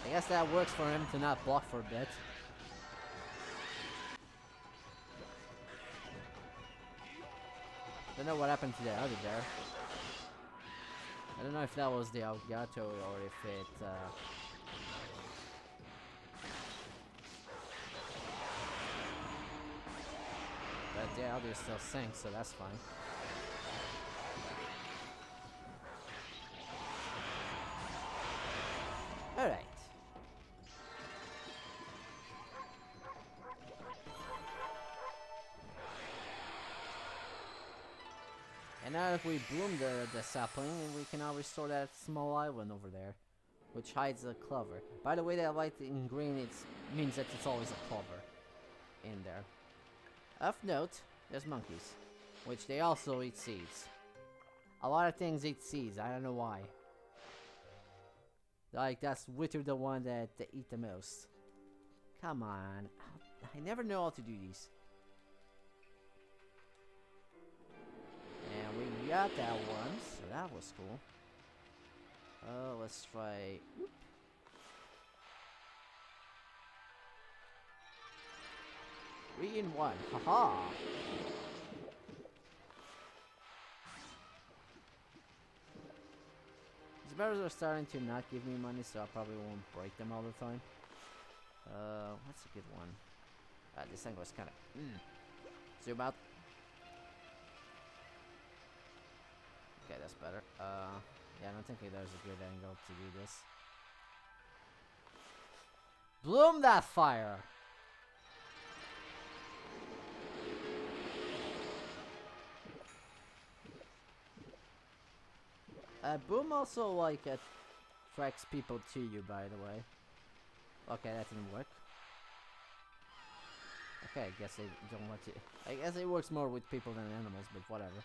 I guess that works for him to not block for a bit. Don't know what happened to the other there. I don't know if that was the Elgato or if it... But the other still sinks, so that's fine. Alright. And now if we bloom the sapling, we can now restore that small island over there. which hides a clover. By the way, that light in green means that it's always a clover in there. Of note, there's monkeys, which they also eat seeds. A lot of things eat seeds, I don't know why. Like, that's Wither the one that they eat the most. Come on, I never know how to do these. And we got that one, so that was cool. Let's try... 3 in 1, haha! These barrels are starting to not give me money, so I probably won't break them all the time. What's a good one? This thing was kinda... Zoom out. Okay, that's better. Yeah, I don't think there's a good angle to do this. Bloom that fire! Boom also, like, attracts people to you, by the way. Okay, that didn't work. Okay, I guess they don't want to... I guess it works more with people than animals, but whatever.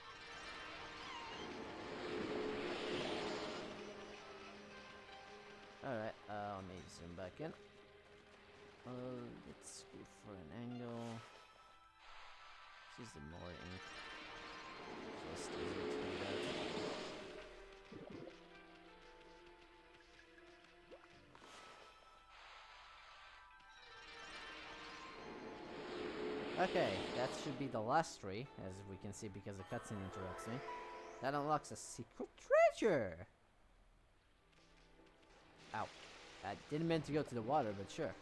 Alright, let me zoom back in. Let's go for an angle. This is the more ink. Just easier to do that. Okay, that should be the last tree, as we can see because the cutscene interrupts me. That unlocks a secret treasure! Ow. I didn't mean to go to the water, but sure.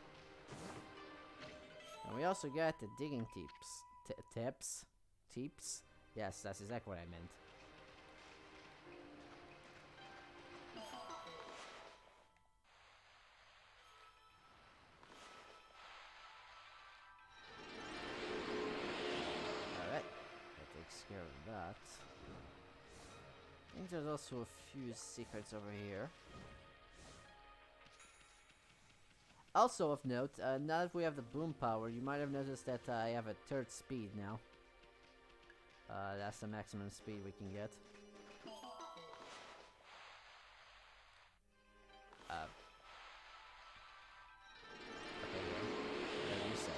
And we also got the digging tips. Tips? Yes, that's exactly what I meant. Alright. That takes care of that. I think there's also a few secrets over here. Also of note, now that we have the boom power, you might have noticed that I have a third speed now. That's the maximum speed we can get. Okay, whatever you say.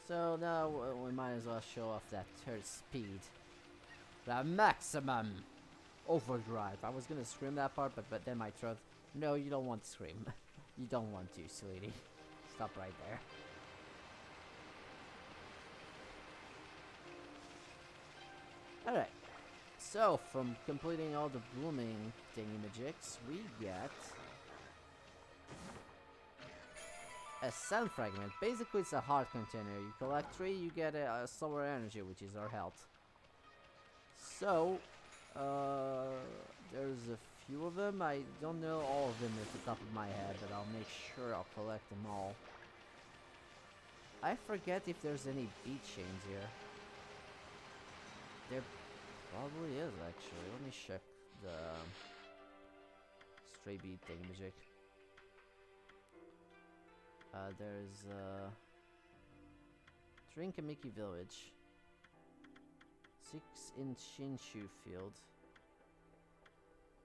So now we might as well show off that third speed. The maximum overdrive. I was gonna scream that part, but then my throat... No, you don't want to scream. You don't want to, sweetie. Stop right there. Alright. So, from completing all the blooming thingamajigs, we get... a sun fragment. Basically, it's a heart container. You collect 3, you get a solar energy, which is our health. So, there's a few of them. I don't know all of them at the top of my head, but I'll make sure I'll collect them all. I forget if there's any beat chains here. There probably is, actually. Let me check the stray beat thingamajig. There's Trinkamiki Village. 6 in Shinshu Field.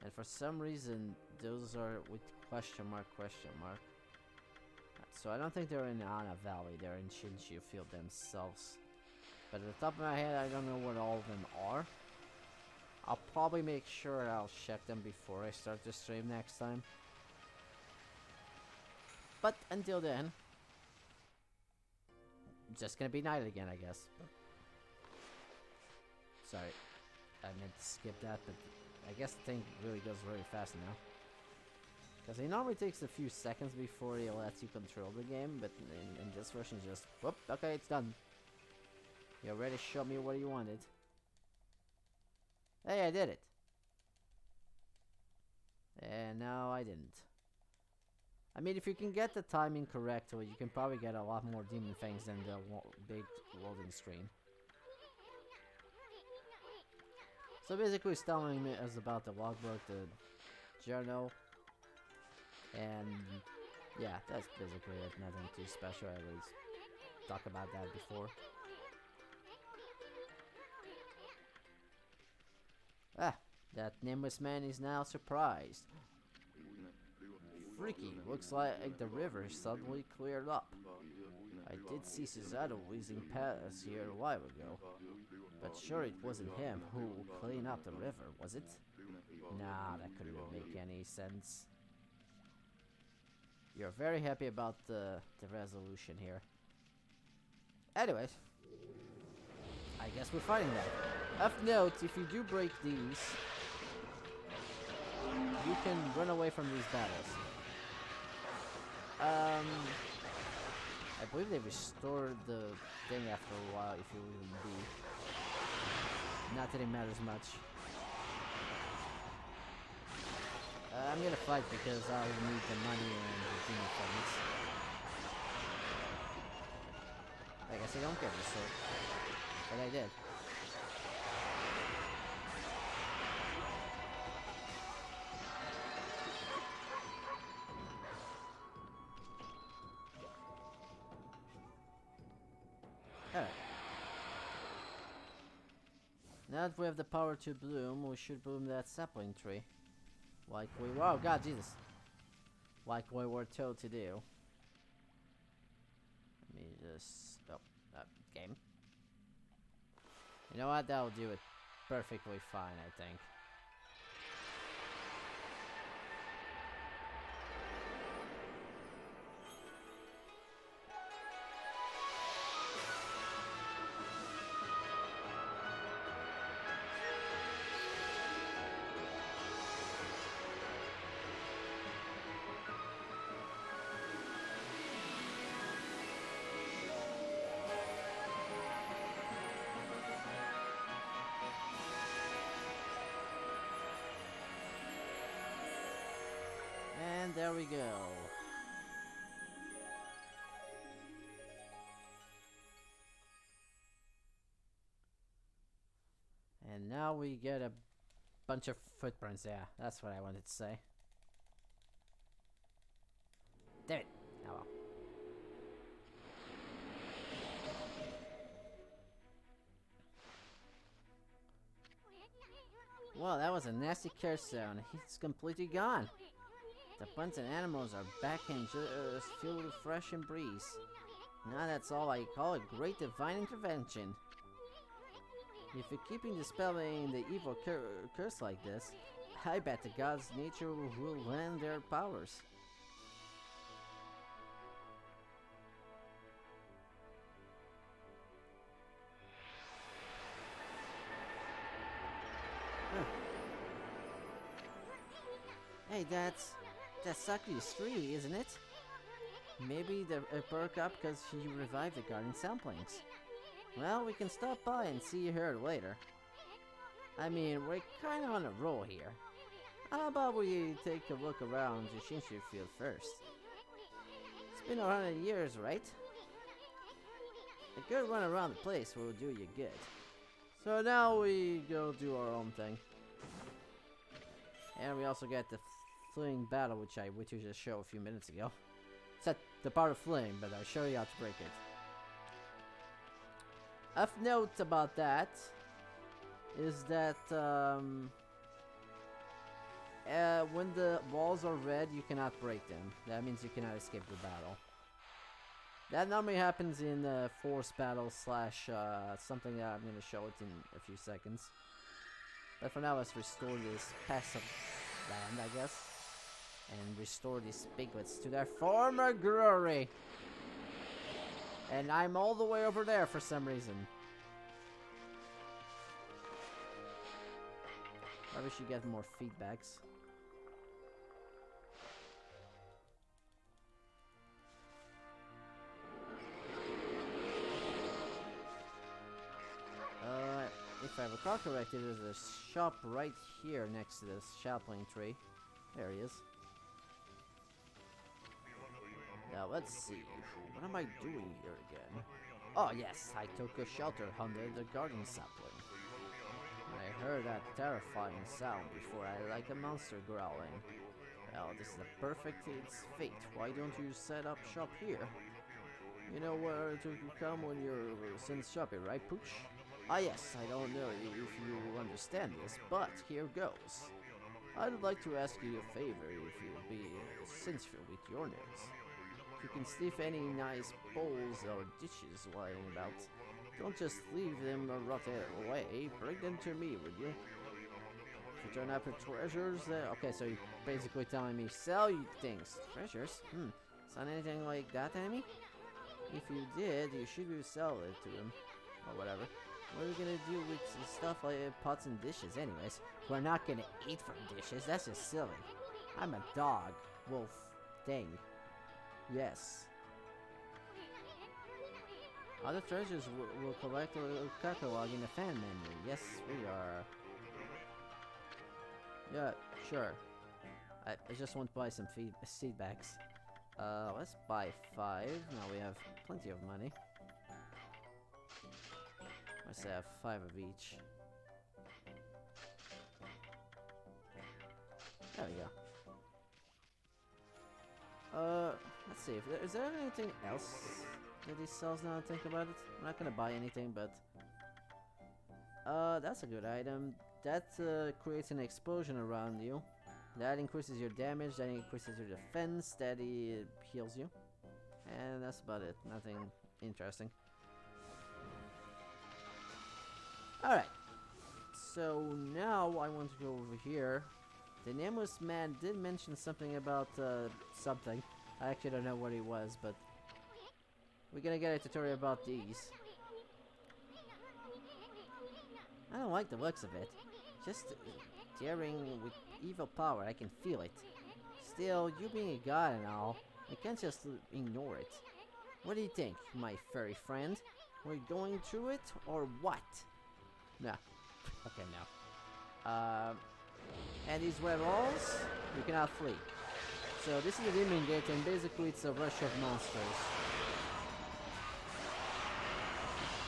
And for some reason, those are with question mark. So I don't think they're in Hana Valley, they're in Shinshu Field themselves. But at the top of my head, I don't know what all of them are. I'll probably make sure I'll check them before I start the stream next time. But until then, just gonna be night again, I guess. Sorry, I meant to skip that, but I guess the thing really goes very fast now. Because it normally takes a few seconds before it lets you control the game, but in this version just, whoop, okay, it's done. You already showed me what you wanted. Hey, I did it! And now I didn't. I mean, if you can get the timing correctly, you can probably get a lot more demon fangs than the big loading screen. So basically, he's telling me us about the logbook, the journal, and yeah, that's basically it. Nothing too special. I always talked about that before. Ah, that nameless man is now surprised. Freaky, looks like the river suddenly cleared up. I did see Suzato whizzing past here a while ago, but sure it wasn't him who cleaned up the river, was it? Nah, that couldn't make any sense. You're very happy about the resolution here. Anyways, I guess we're fighting that. Of note, if you do break these, you can run away from these battles. I believe they restored the thing after a while if you even do. Not that it matters much. I'm gonna fight because I need the money and the demon funds. I guess I don't get this sword. But I did. Alright. Now that we have the power to bloom, we should bloom that sapling tree. Like we were. Oh god, Jesus. Like we were told to do. Let me just. Oh, game. You know what? That'll do it perfectly fine, I think. And there we go. And now we get a bunch of footprints. Yeah, that's what I wanted to say. Damn it. Oh well. Well, that was a nasty curse sound. He's completely gone. The plants and animals are back and just filled with fresh and breeze. Now that's all I call a great divine intervention. If you're keeping dispelling the evil curse like this, I bet the gods' nature will lend their powers. Huh. Hey, that's Sakuya's tree, isn't it? Maybe the perk up because she revived the garden samplings. Well, we can stop by and see her later. I mean, we're kinda on a roll here. How about we take a look around the Shinshu Field first? It's been 100 years, right? A good run around the place will do you good. So now we go do our own thing. And we also get the fling battle, which we just showed a few minutes ago. It's the part of fling, but I'll show you how to break it. Of note about that is that when the walls are red, you cannot break them. That means you cannot escape the battle. That normally happens in force battle slash something that I'm going to show it in a few seconds. But for now, let's restore this passive land, I guess. And restore these piglets to their former glory. And I'm all the way over there for some reason. Probably should get more feedbacks. If I recall correctly, there's a shop right here next to this sapling tree. There he is. Now let's see. What am I doing here again? Oh yes, I took a shelter under the garden sapling. I heard that terrifying sound before, I like a monster growling. Well, this is the perfect its fate. Why don't you set up shop here? You know where to come when you're since shopping, right, Pooch? Ah yes, I don't know if you understand this, but here goes. I'd like to ask you a favor if you'll be sincere with your nails. If you can sniff any nice bowls or dishes lying about, don't just leave them rot away, bring them to me, would you? If you turn up your treasures, okay, so you're basically telling me sell you things. Treasures? Sound anything like that, Amy? If you did, you should sell it to him. Or whatever. What are we gonna do with stuff like pots and dishes anyways? We're not gonna eat from dishes, that's just silly. I'm a dog. Wolf. Thing. Yes. Other treasures will collect a catalog in the fan menu. Yes, we are. Yeah, sure. I just want to buy some seed bags. Let's buy 5. Now we have plenty of money. Let's have 5 of each. There we go. Let's see. Is there anything else that he sells now I think about it? I'm not gonna buy anything, but that's a good item. That creates an explosion around you. That increases your damage, that increases your defense, that heals you. And that's about it. Nothing interesting. Alright. So now I want to go over here. The nameless man did mention something about something. I actually don't know what it was, but we're gonna get a tutorial about these. I don't like the looks of it. Just daring with evil power, I can feel it. Still, you being a god and all, I can't just ignore it. What do you think, my furry friend? We're going through it, or what? No. Okay, no. And these red walls, you cannot flee. So this is the Demon Gate, and basically it's a rush of monsters.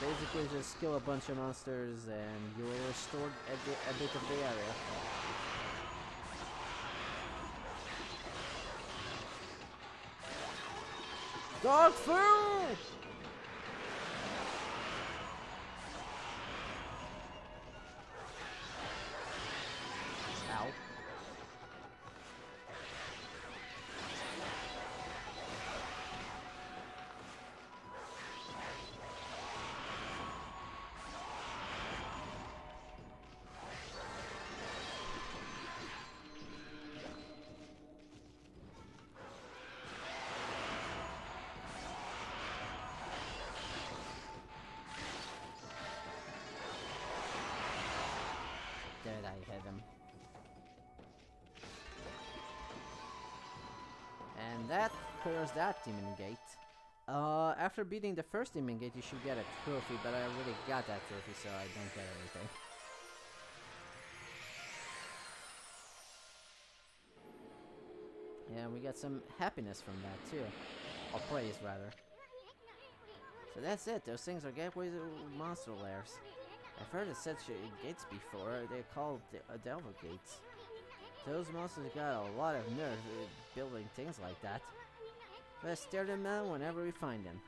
Basically just kill a bunch of monsters and you will restore a bit of the area. Dog food! Ow. Did I hit him? And that clears that Demon Gate. After beating the first Demon Gate, you should get a trophy, but I already got that trophy, so I don't get anything. Yeah, we got some happiness from that too. Or praise, rather. So that's it, those things are gateways to monster lairs. I've heard of such gates before, they're called Devil Gates. Those monsters got a lot of nerve building things like that. Let's stare them down whenever we find them.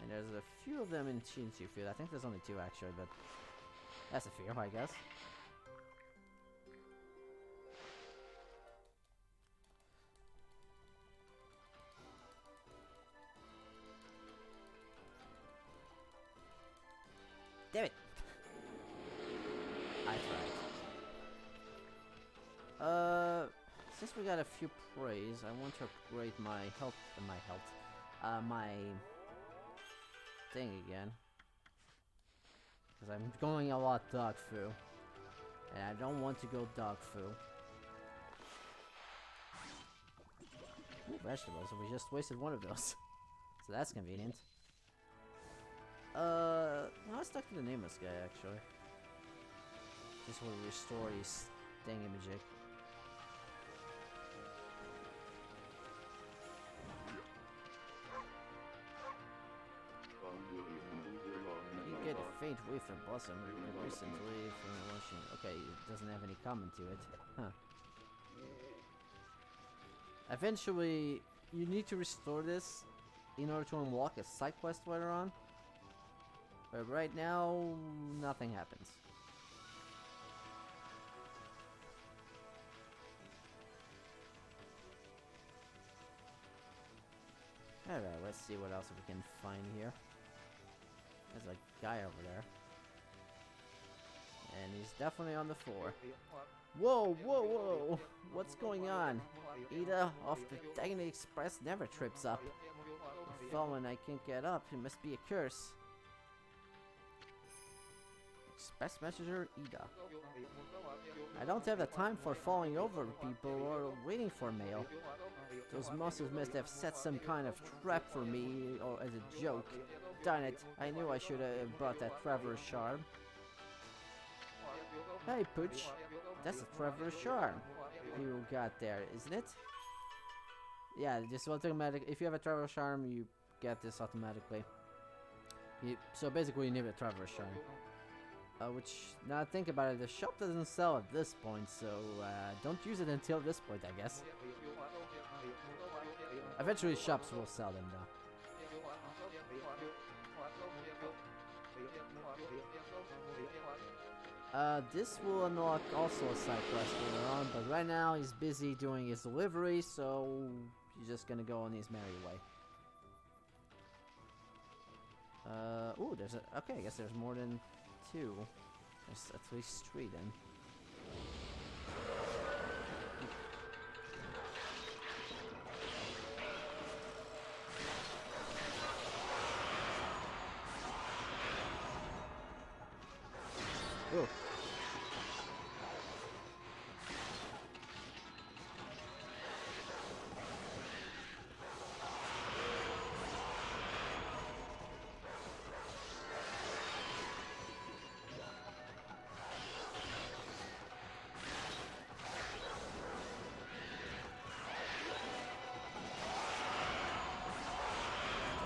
And there's a few of them in Shinshu Field. I think there's only 2 actually, but that's a few, I guess. Damn it! I tried. Since we got a few praise, I want to upgrade my health, my thing again. Because I'm going a lot dog foo. And I don't want to go dog foo. Ooh, vegetables, and we just wasted one of those. So that's convenient. No, I stuck to the nameless guy actually. This will restore his thingamajig. You get a faint whiff from blossom recently from washing. Okay, it doesn't have any comment to it. Huh. Eventually, you need to restore this in order to unlock a side quest later on. But right now, nothing happens. Alright, let's see what else we can find here. There's a guy over there. And he's definitely on the floor. Whoa, whoa, whoa! What's going on? Ida off the Dagny Express never trips up. I fell when I can't get up. It must be a curse. Express messenger Ida. I don't have the time for falling over people or waiting for mail. Those monsters must have set some kind of trap for me or as a joke. Darn it, I knew I should have brought that traveler's charm. Hey Pooch, that's a traveler's charm you got there, isn't it? Yeah, just automatic. If you have a traveler's charm, you get this automatically. So basically you need a traveler's charm. Which, now think about it, the shop doesn't sell at this point, so don't use it until this point, I guess. Eventually shops will sell them though. This will unlock also a side quest later on, but right now he's busy doing his delivery, so he's just gonna go on his merry way. Ooh, there's a, okay, I guess there's more than two. There's at least three then. Ooh.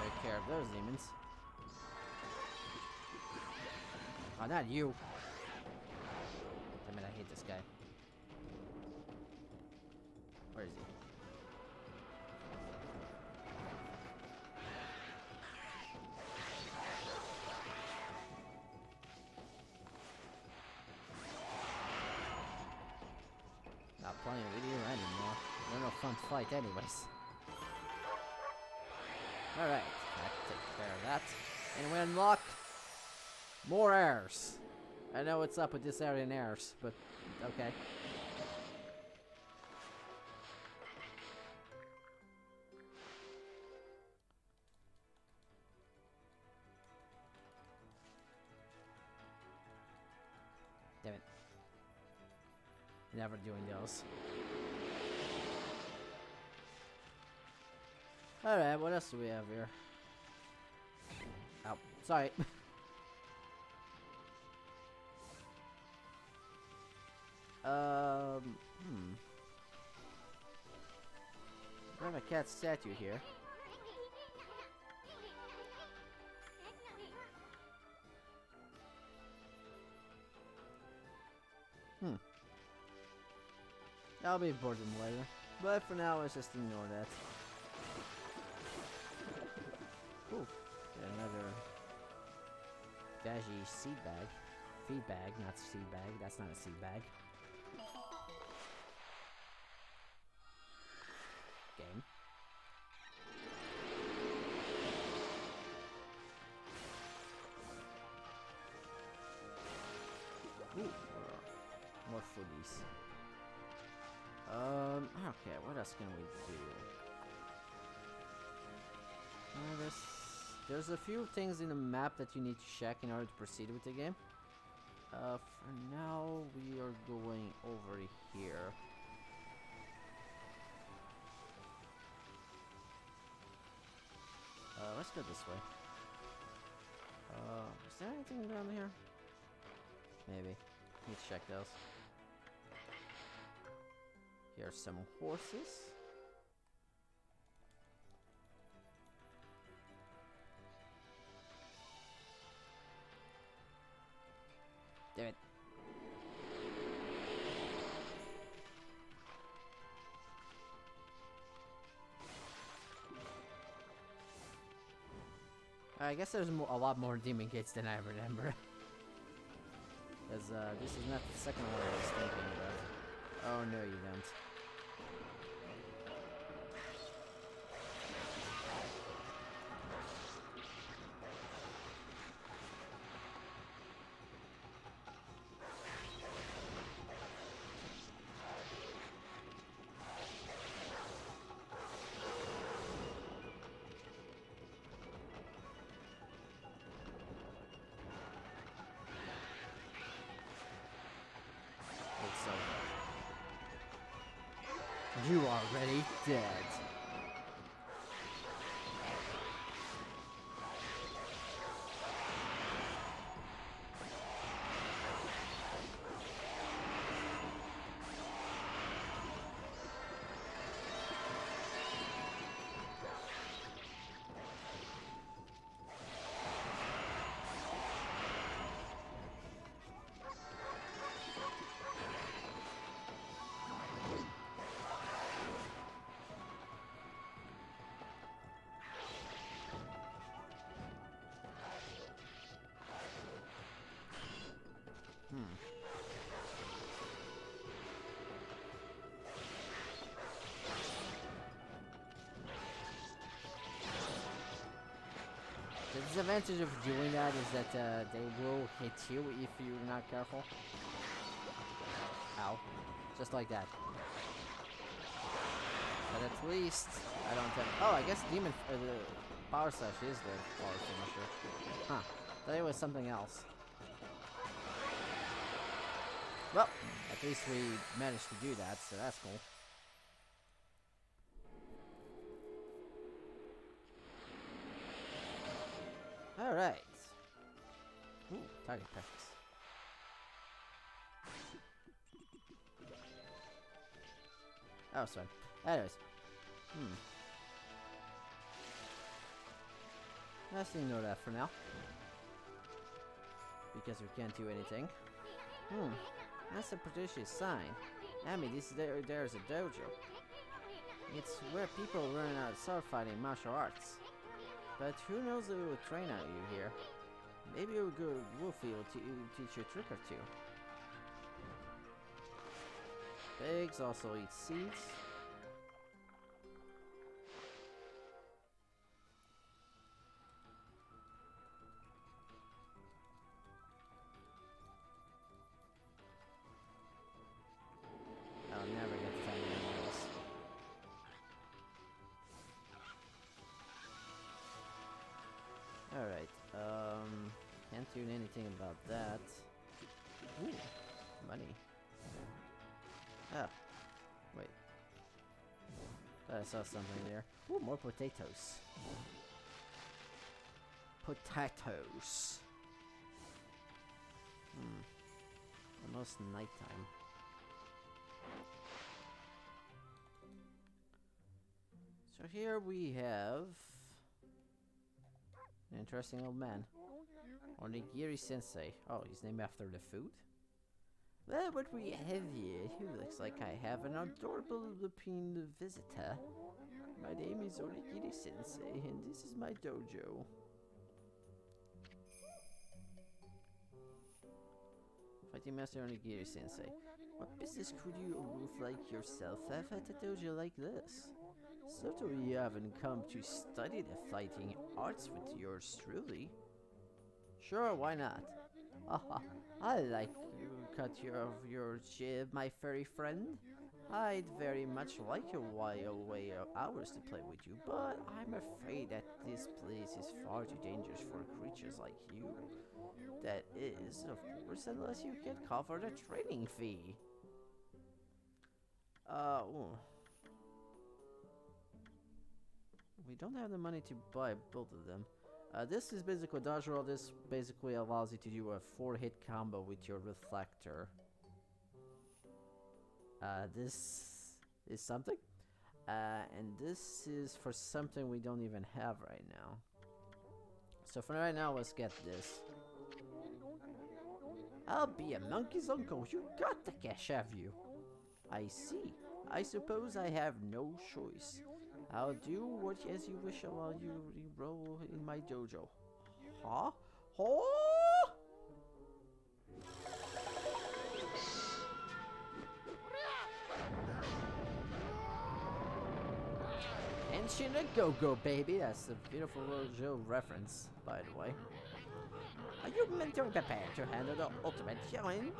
Take care of those demons. Oh, not you. Damn it, I hate this guy. Where is he? Not playing with you anymore. You're no fun to fight anyways. Alright, that take care of that. And we unlock more airs. I know what's up with this area and airs, but okay. Damn it. Never doing those. Alright, what else do we have here? Oh, sorry. I have a cat statue here. I'll be bored them later. But for now, let's just ignore that. Cool. Got another veggie seed bag. Feed bag, not seed bag. That's not a seed bag. Game. Ooh, more foodies. Okay, what else can we do? There's a few things in the map that you need to check in order to proceed with the game. For now, we are going over here. Let's go this way. Is there anything down here? Maybe. Need to check those. Here's some horses. I guess there's a lot more demon gates than I remember. Because this is not the second one I was thinking about. Oh no, you don't. It's over. You are already dead. The disadvantage of doing that is that they will hit you if you're not careful. Ow. Just like that. But at least I don't have... Oh, I guess Demon... the Power Slash is the power finisher. Huh. Thought it was something else. Well, at least we managed to do that, so that's cool. Alright. Ooh, target practice. Oh, sorry. Anyways. Let's ignore that for now. Because we can't do anything. That's a prodigious sign. Ami, there's a dojo. It's where people learn sword fighting martial arts. But who knows who will train out you here? Maybe a good Wolfie will teach you a trick or two. Pigs also eat seeds. I'll never get to find anyone else. Alright, can't do anything about that. Ooh, money. Ah, wait. Thought I saw something there. Ooh, more potatoes. Potatoes. Almost nighttime. So here we have an interesting old man. Onigiri Sensei. Oh, he's named after the food? Well, what we have here, looks like I have an adorable looking visitor. My name is Onigiri Sensei, and this is my dojo. Fighting Master Onigiri Sensei. What business could you, a wolf like yourself, have at a dojo like this? Certainly you haven't come to study the fighting arts with yours truly. Sure, why not? Haha, I like you cut your jib, my furry friend. I'd very much like a while away hours to play with you, but I'm afraid that this place is far too dangerous for creatures like you. That is, of course, unless you can cover the training fee. Ooh. We don't have the money to buy both of them. This is basically dodge roll. This basically allows you to do a 4-hit combo with your reflector. This is something. And this is for something we don't even have right now. So for right now, let's get this. I'll be a monkey's uncle. You got the cash, have you? I see. I suppose I have no choice. I'll do what as you wish while you roll in my dojo. Huh? Oh! Henshin a go-go, baby. That's a beautiful little Joe reference, by the way. Are you mentally prepared to handle the ultimate challenge?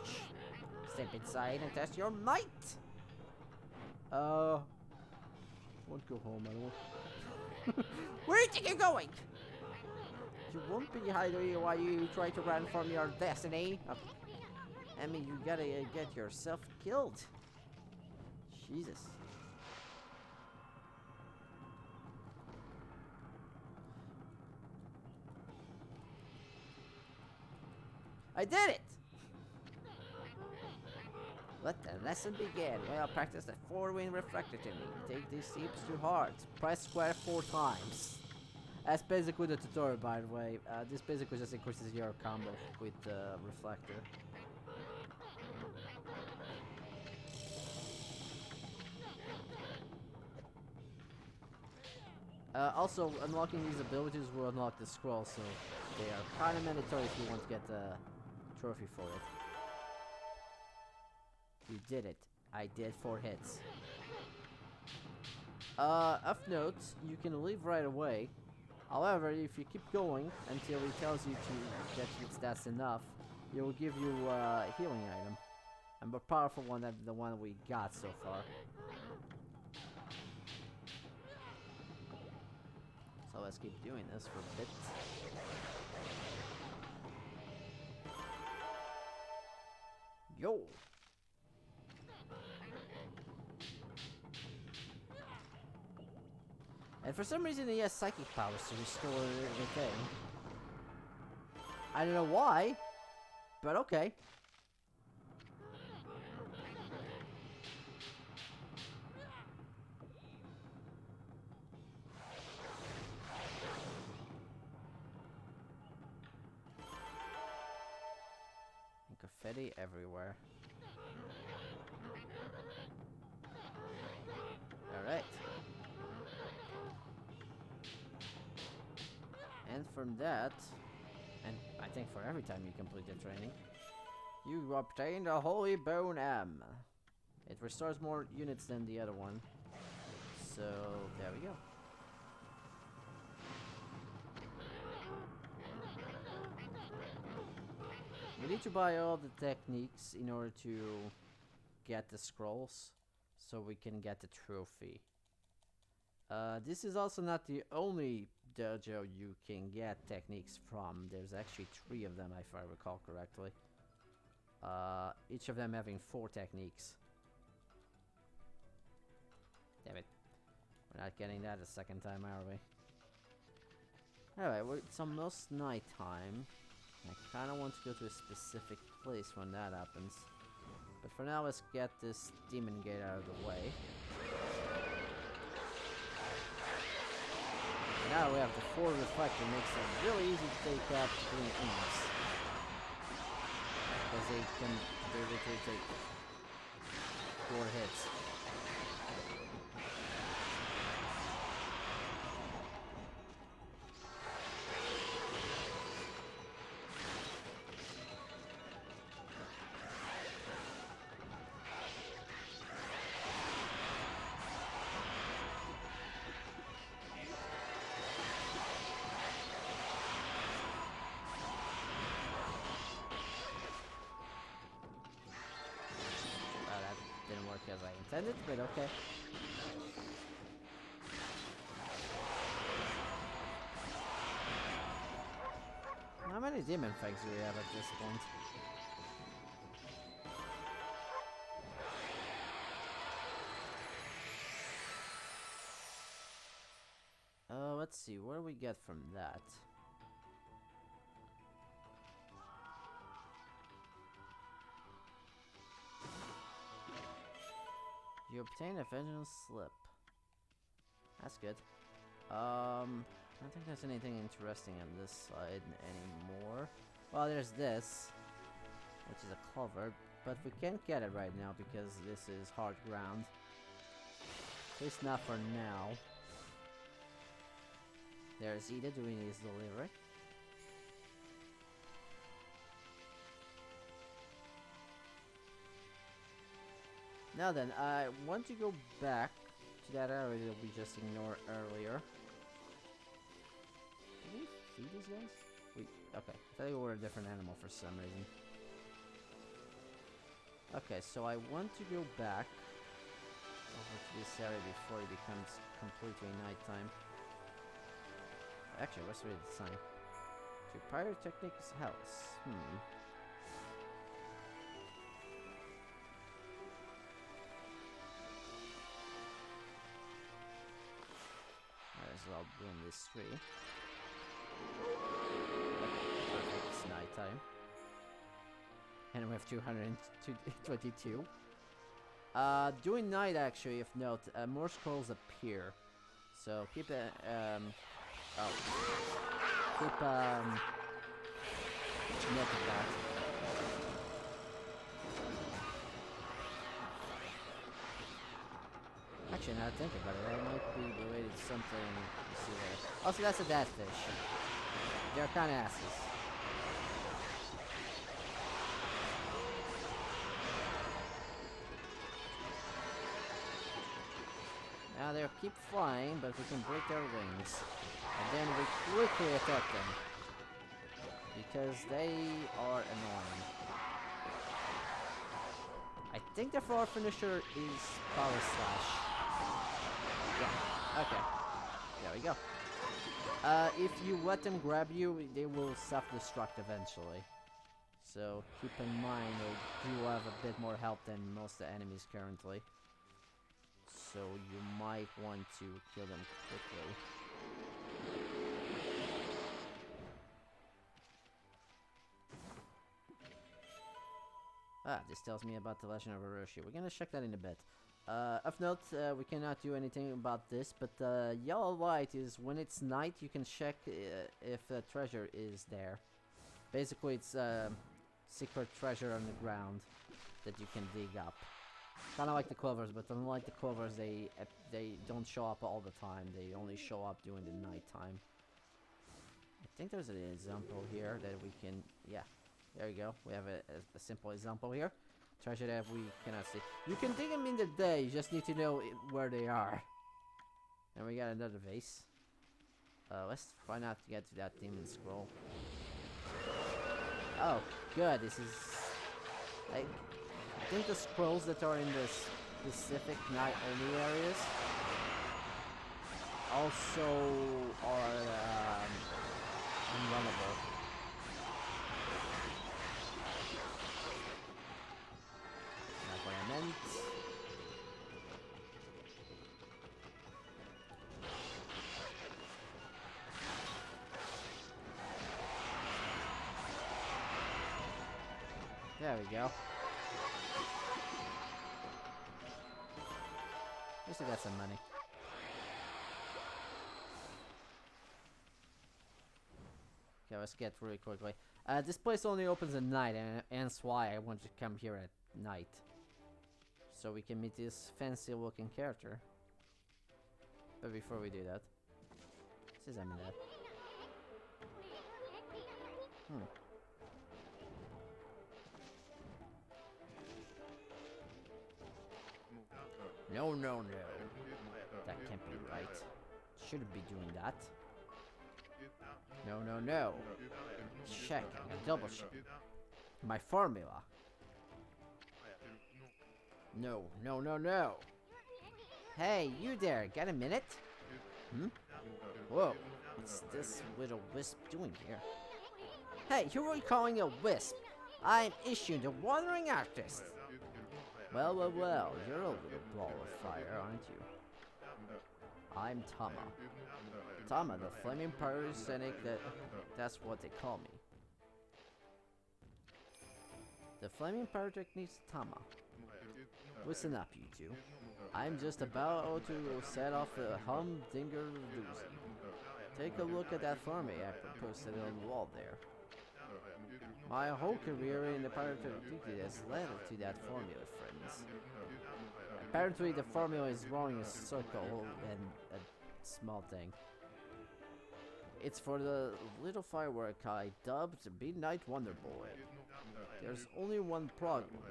Step inside and test your might. Won't go home, I don't. Where do you think you're going? You won't be hiding while you try to run from your destiny. I mean, you gotta get yourself killed. Jesus. I did it! Let the lesson begin. Well, practice the 4-wind reflector technique. Take these steps to heart. Press square 4 times. That's basically the tutorial, by the way. This basically just increases your combo with the reflector. Also, unlocking these abilities will unlock the scroll, so they are kind of mandatory if you want to get the trophy for it. You did it. I did 4 hits. Of note, you can leave right away. However, if you keep going until he tells you that that's enough, he will give you a healing item. A more powerful one than the one we got so far. So let's keep doing this for a bit. Yo! And for some reason he has psychic powers to restore everything. I don't know why, but okay. And confetti everywhere. Alright. And from that, and I think for every time you complete the training, you obtain the Holy Bone M. It restores more units than the other one. So, there we go. We need to buy all the techniques in order to get the scrolls, so we can get the trophy. This is also not the only dojo you can get techniques from. There's actually 3 of them, if I recall correctly. Each of them having 4 techniques. Damn it. We're not getting that a second time, are we? Alright, it's almost nighttime. I kinda want to go to a specific place when that happens. But for now, let's get this demon gate out of the way. Now we have the 4 reflector, makes it really easy to take out the green imps. Because they can literally take 4 hits. As I intended, but okay. How many demon fangs do we have at this point? Let's see, what do we get from that? You obtain a vengeance slip. That's good. I don't think there's anything interesting on this side anymore. Well, there's this, which is a clover, but we can't get it right now because this is hard ground. At least not for now. There's Ida doing his delivery. Now then, I want to go back to that area that we just ignored earlier. Did we feed these guys? Okay. I thought they were a different animal for some reason. Okay, so I want to go back over to this area before it becomes completely nighttime. Actually, let's read the sign. To Pyrotechnic's house. Might as well bloom this tree. Perfect, it's nighttime. And we have 222. During night, actually, if note, more scrolls appear. So keep it, keep, note of that. Actually, now I think about it, that might be related to something you see there. Also, that's a dead fish. They're kind of asses. Now they keep flying, but we can break their wings. And then we quickly attack them. Because they are annoying. I think the floor finisher is Power Slash. Yeah, okay. There we go. If you let them grab you, they will self-destruct eventually. So keep in mind they do have a bit more health than most of the enemies currently. So you might want to kill them quickly. This tells me about the Legend of Orochi. We're gonna check that in a bit. Of note, we cannot do anything about this, but the yellow light is when it's night, you can check if a treasure is there. Basically, it's a secret treasure on the ground that you can dig up. Kind of like the clovers, but unlike the clovers, they don't show up all the time. They only show up during the night time. I think there's an example here that we can... Yeah, there you go. We have a simple example here. Treasure that we cannot see. You can dig them in the day, you just need to know where they are. And we got another vase. Let's try not to get to that demon scroll. Oh, good. This is... like... I think the scrolls that are in the specific night-only areas also are unrunnable. Not what I meant. There we go. At least I got some money. Okay, let's get really quickly. This place only opens at night, and that's why I want to come here at night. So we can meet this fancy looking character. But before we do that, let's examine that. No, no, no. That can't be right. Shouldn't be doing that. No, no, no. Check. I gotta double check. My formula. No, no, no, no. Hey, you there. Got a minute? Whoa. What's this little wisp doing here? Hey, who are you calling a wisp? I'm Ishu, the wandering artist. Well, well, well, you're a little ball of fire, aren't you? I'm Tama. Tama, the flaming pyrotechnic, that's what they call me. The flaming pyrotechnic's Tama. Listen up, you two. I'm just about to set off a humdinger doozy. Take a look at that formula I posted on the wall there. My whole career in the pyrotechnic has led to that formula, friends. Apparently the formula is drawing a circle and a small thing. It's for the little firework I dubbed Midnight Wonder Boy. There's only one problem.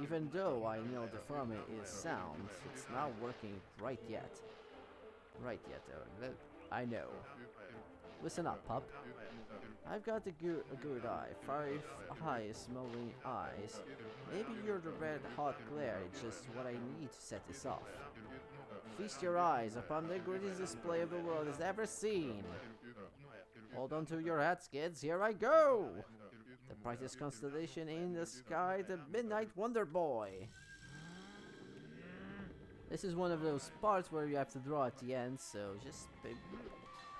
Even though I know the formula is sound, it's not working right yet. Though. I know. Listen up, pup. I've got a good eye. 5 eyes, smoldering eyes. Maybe you're the red hot glare, it's just what I need to set this off. Feast your eyes upon the greatest display of the world has ever seen. Hold on to your hats, kids, here I go! The brightest constellation in the sky, the Midnight Wonder Boy. This is one of those parts where you have to draw at the end, so just...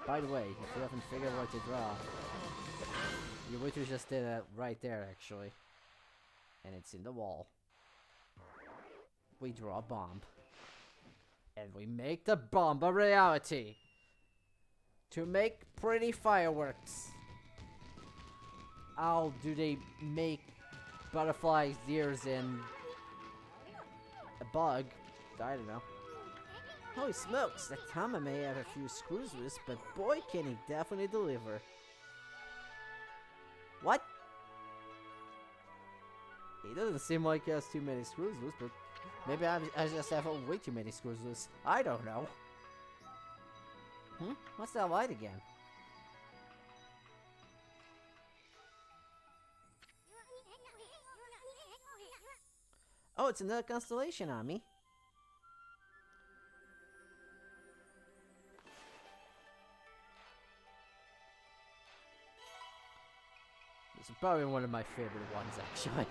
By the way, if you haven't figured out what to draw, you literally just did that right there, actually. And it's in the wall. We draw a bomb. And we make the bomb a reality. To make pretty fireworks. How do they make butterflies, deers, and a bug? I don't know. Holy smokes, that Tama may have a few screws loose, but boy can he definitely deliver. What? He doesn't seem like he has too many screws loose, but maybe I just have way too many screws loose. I don't know. What's that light again? Oh, it's another constellation on me. This is probably one of my favorite ones, actually.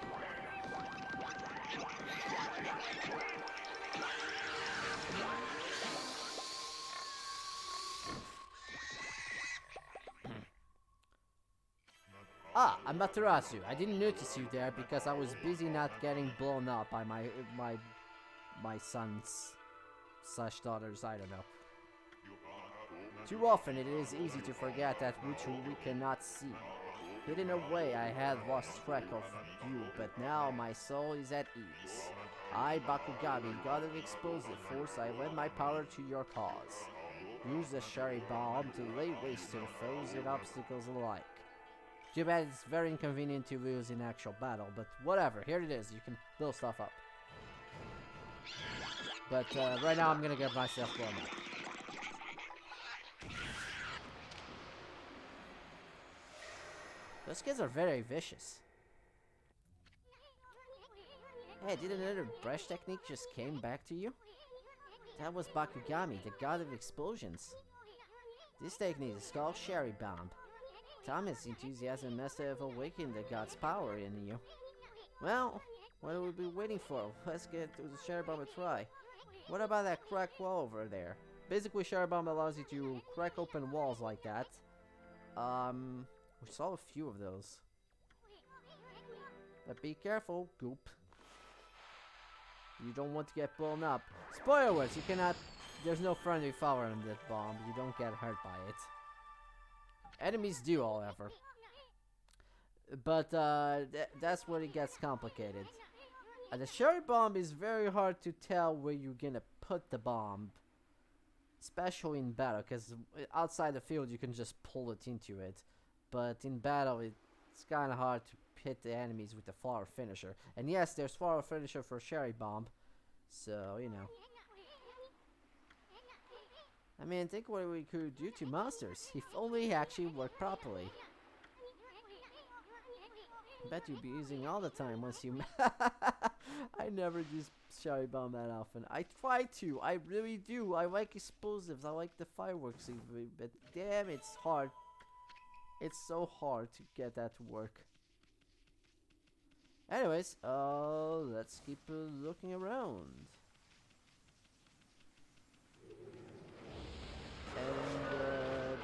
Ah, Amaterasu. I didn't notice you there because I was busy not getting blown up by my sons / daughters. I don't know. Too often it is easy to forget that which we cannot see. Hidden away, I had lost track of you, but now my soul is at ease. I, Bakugami, god of explosive force, I lend my power to your cause. Use the Shari Bomb to lay waste to the foes and obstacles alike. Too bad it's very inconvenient to lose in actual battle, but whatever, here it is, you can build stuff up. But right now I'm gonna get myself blown up. Those kids are very vicious. Hey, did another brush technique just came back to you? That was Bakugami, the god of explosions. This technique is called Shari Bomb. Thomas' enthusiasm must have awakened the god's power in you. Well, what are we waiting for? Let's get to the Shari Bomb a try. What about that crack wall over there? Basically, Shari Bomb allows you to crack open walls like that. We saw a few of those. But be careful, Goop. You don't want to get blown up. Spoiler words, you cannot... There's no friendly fire on that bomb. You don't get hurt by it. Enemies do, however. But that's where it gets complicated. The Shari Bomb is very hard to tell where you're gonna put the bomb. Especially in battle, because outside the field you can just pull it into it. But in battle it's kinda hard to hit the enemies with the flower finisher. And yes, there's flower finisher for Shari Bomb. So, you know. I mean, think what we could do to monsters if only he actually worked properly. I bet you'll be using all the time once you... I never use Shari Bomb that often. I try to. I really do. I like explosives. I like the fireworks. But damn, it's hard. It's so hard to get that to work. Anyways, let's keep looking around. And,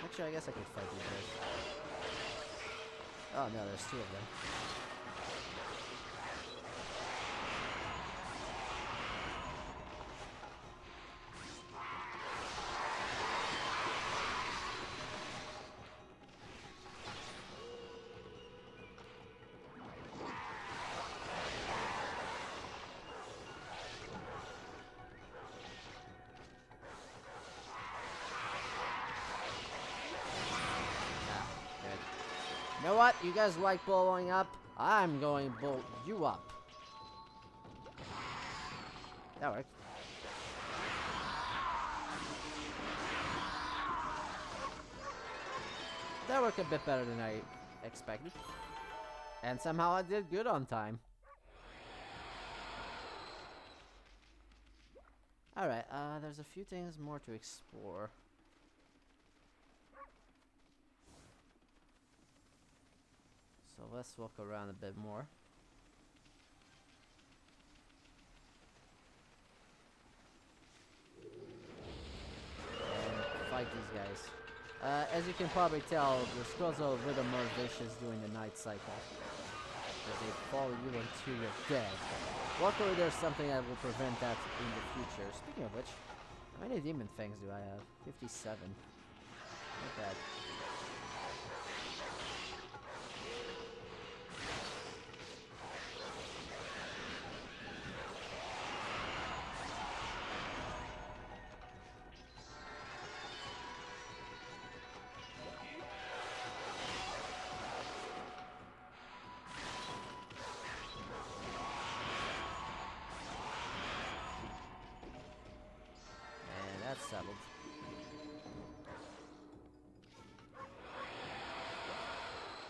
actually, I guess I could fight these guys. Oh no, there's 2 of them. You know what? You guys like blowing up? I'm going to blow you up. That worked. That worked a bit better than I expected. And somehow I did good on time. Alright, there's a few things more to explore. So let's walk around a bit more. And fight these guys. As you can probably tell, the squirrels are a little more vicious during the night cycle. As they follow you until you're dead. Luckily there's something that will prevent that in the future. Speaking of which, how many demon fangs do I have? 57. Not bad. Settled.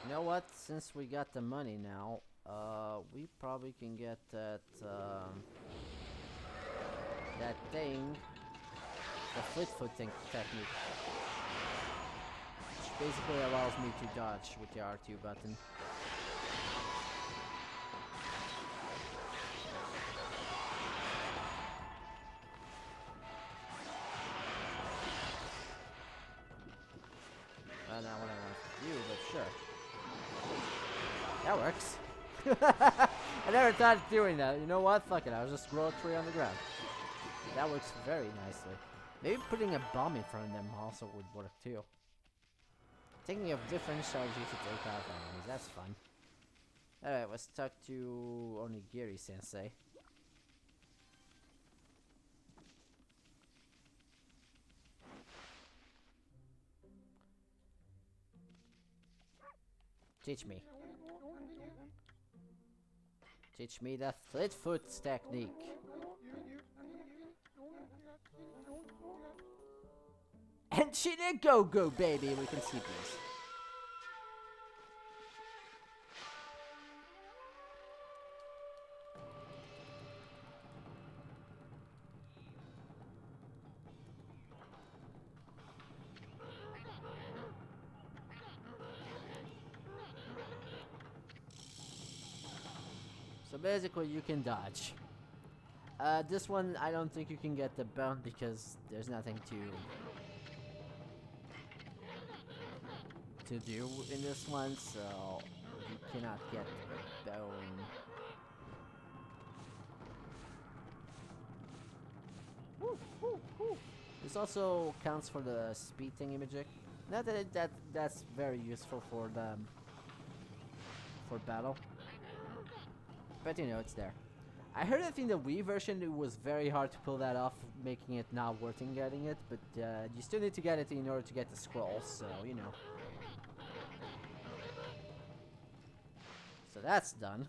You know what? Since we got the money now, we probably can get that that thing, the fleet footing technique, which basically allows me to dodge with the R2 button. Not what I want to do, but sure. That works. I never thought of doing that. You know what? Fuck it. I'll just grow a tree on the ground. That works very nicely. Maybe putting a bomb in front of them also would work too. Thinking of different strategies to take out enemies. That's fun. Alright, let's talk to Onigiri-sensei. Teach me. Teach me the fleet foot technique. And she did go, baby. We can see this. So basically you can dodge. This one I don't think you can get the bone because there's nothing to do in this one, so you cannot get the bone. Woo, woo, woo. This also counts for the speed thingamajig. Not that that's very useful for the for battle. But you know, it's there. I heard that in the Wii version it was very hard to pull that off, making it not worth getting it, but you still need to get it in order to get the scroll, so you know. So that's done.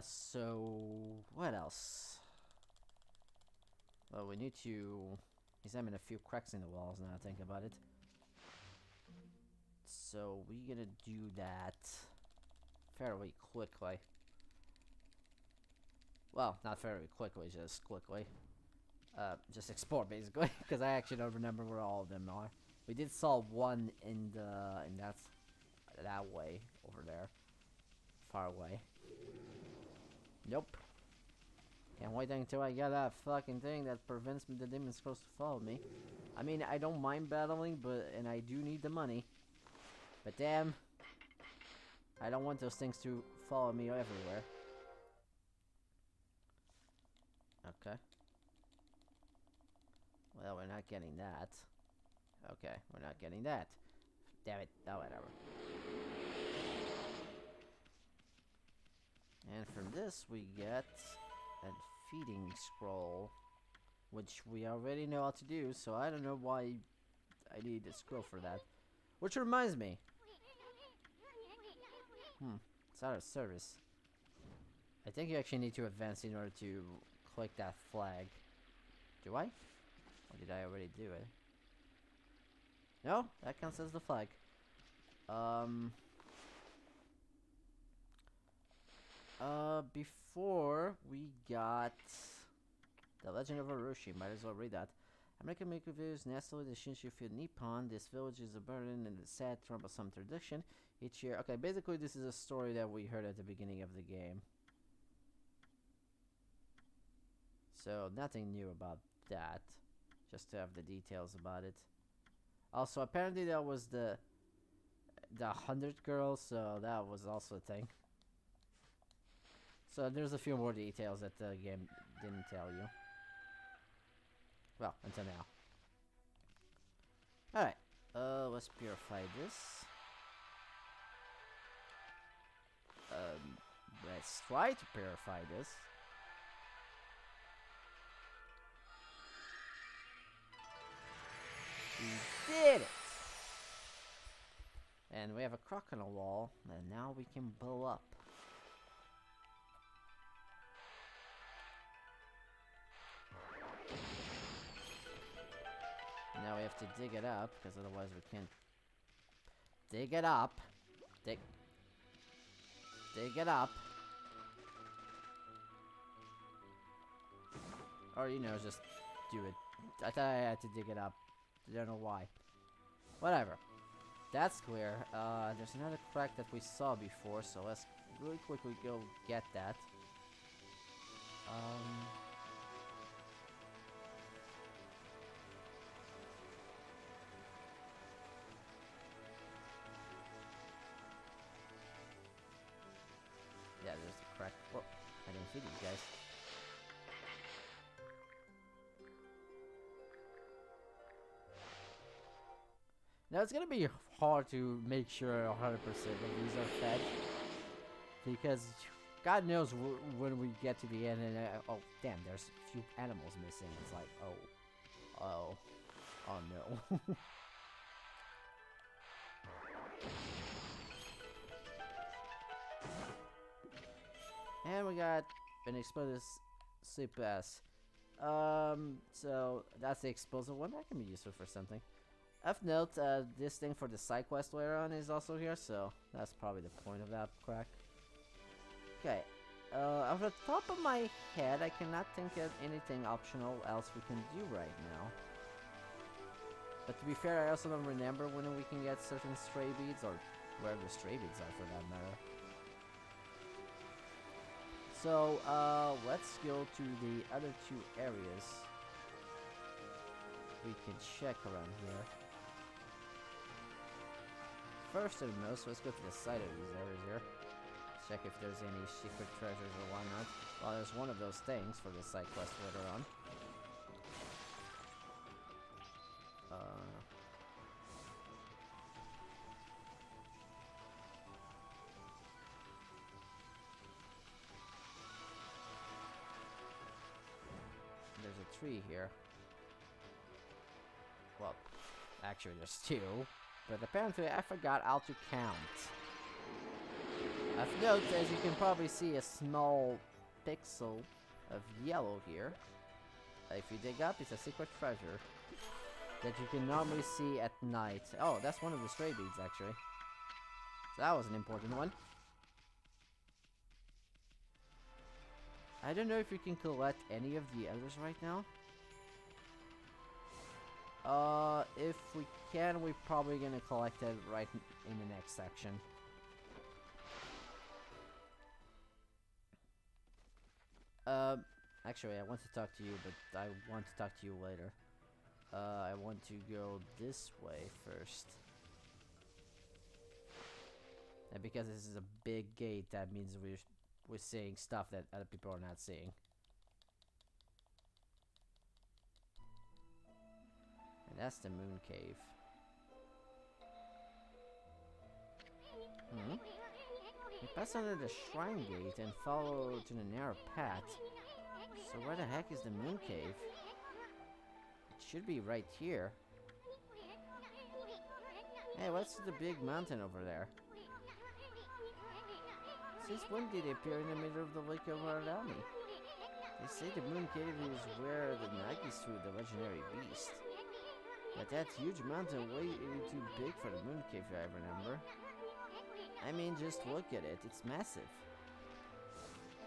So what else? Well, we need to examine a few cracks in the walls now I think about it. So we're gonna do that fairly quickly. Well, not very quickly, just quickly. Just explore basically, because I actually don't remember where all of them are. We did solve one in that way over there, far away. Nope. Can't wait until I get that fucking thing that prevents the demon scrolls to follow me. I mean, I don't mind battling, and I do need the money. But damn, I don't want those things to follow me everywhere. Okay. Well, we're not getting that. Okay, we're not getting that. Damn it. Oh, whatever. And from this, we get a feeding scroll, which we already know how to do, so I don't know why I need a scroll for that. Which reminds me. It's out of service. I think you actually need to advance in order to click that flag. Do I? Or did I already do it? No, that counts as the flag. Before we got the Legend of Orochi, might as well read that. American Maker Village nestled in the Shinshu Field, Nippon. This village is a burden and a sad, troublesome tradition. Each year, okay, basically this is a story that we heard at the beginning of the game. So nothing new about that. Just to have the details about it. Also, apparently that was the 100th girl, so that was also a thing. So there's a few more details that the game didn't tell you. Well, until now. Alright, let's purify this. Let's try to purify this. We did it! And we have a crock on the wall, and now we can blow up. Now we have to dig it up, because otherwise we can't. Dig it up. Dig it up. Or, you know, just do it. I thought I had to dig it up. I don't know why. Whatever. That's clear. There's another crack that we saw before, so let's really quickly go get that. Yeah, there's the crack. Whoa, I didn't see these guys. Now it's gonna be hard to make sure 100% of these are fed, because God knows when we get to the end and oh damn, there's a few animals missing. It's like oh no. And we got an explosive sleep pass. So that's the explosive one. That can be useful for something. Of note, this thing for the side quest later on is also here, so that's probably the point of that crack. Okay, off the top of my head, I cannot think of anything optional else we can do right now. But to be fair, I also don't remember when we can get certain stray beads, or where the stray beads are for that matter. So, let's go to the other two areas. We can check around here. First and most, let's go to the side of these areas here. Check if there's any secret treasures or whatnot. Well, there's one of those things for the side quest later on. There's a tree here. Well, actually there's two. But apparently I forgot how to count. Of note, as you can probably see, a small pixel of yellow here. If you dig up, it's a secret treasure that you can normally see at night. Oh, that's one of the stray beads, actually. So that was an important one. I don't know if you can collect any of the others right now. If we can, we're probably gonna collect it right in the next section. Actually, I want to talk to you, but I want to talk to you later. I want to go this way first. And because this is a big gate, that means we're seeing stuff that other people are not seeing. And that's the moon cave. We pass under the shrine gate and follow to the narrow path. So where the heck is the moon cave? It should be right here. Hey, what's the big mountain over there? Since when did it appear in the middle of the lake of Okami? They say the Moon Cave is where the Nagis threw the legendary beast. But that huge mountain way too big for the Moon Cave, if I remember. I mean, just look at it. It's massive.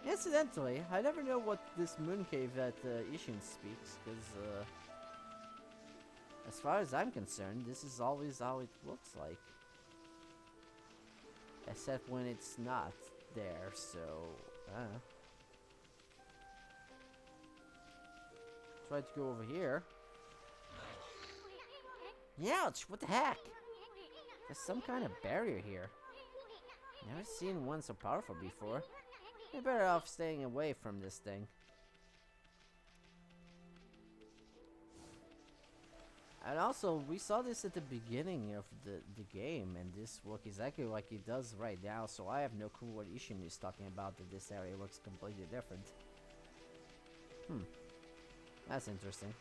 Incidentally, I never know what this Moon Cave that Ishin speaks, because as far as I'm concerned, this is always how it looks like. Except when it's not there, so... Try to go over here. Ouch! What the heck? There's some kind of barrier here. Never seen one so powerful before. You're better off staying away from this thing. And also, we saw this at the beginning of the game, and this looks exactly like it does right now, so I have no clue what Ishin is talking about, that this area looks completely different. That's interesting.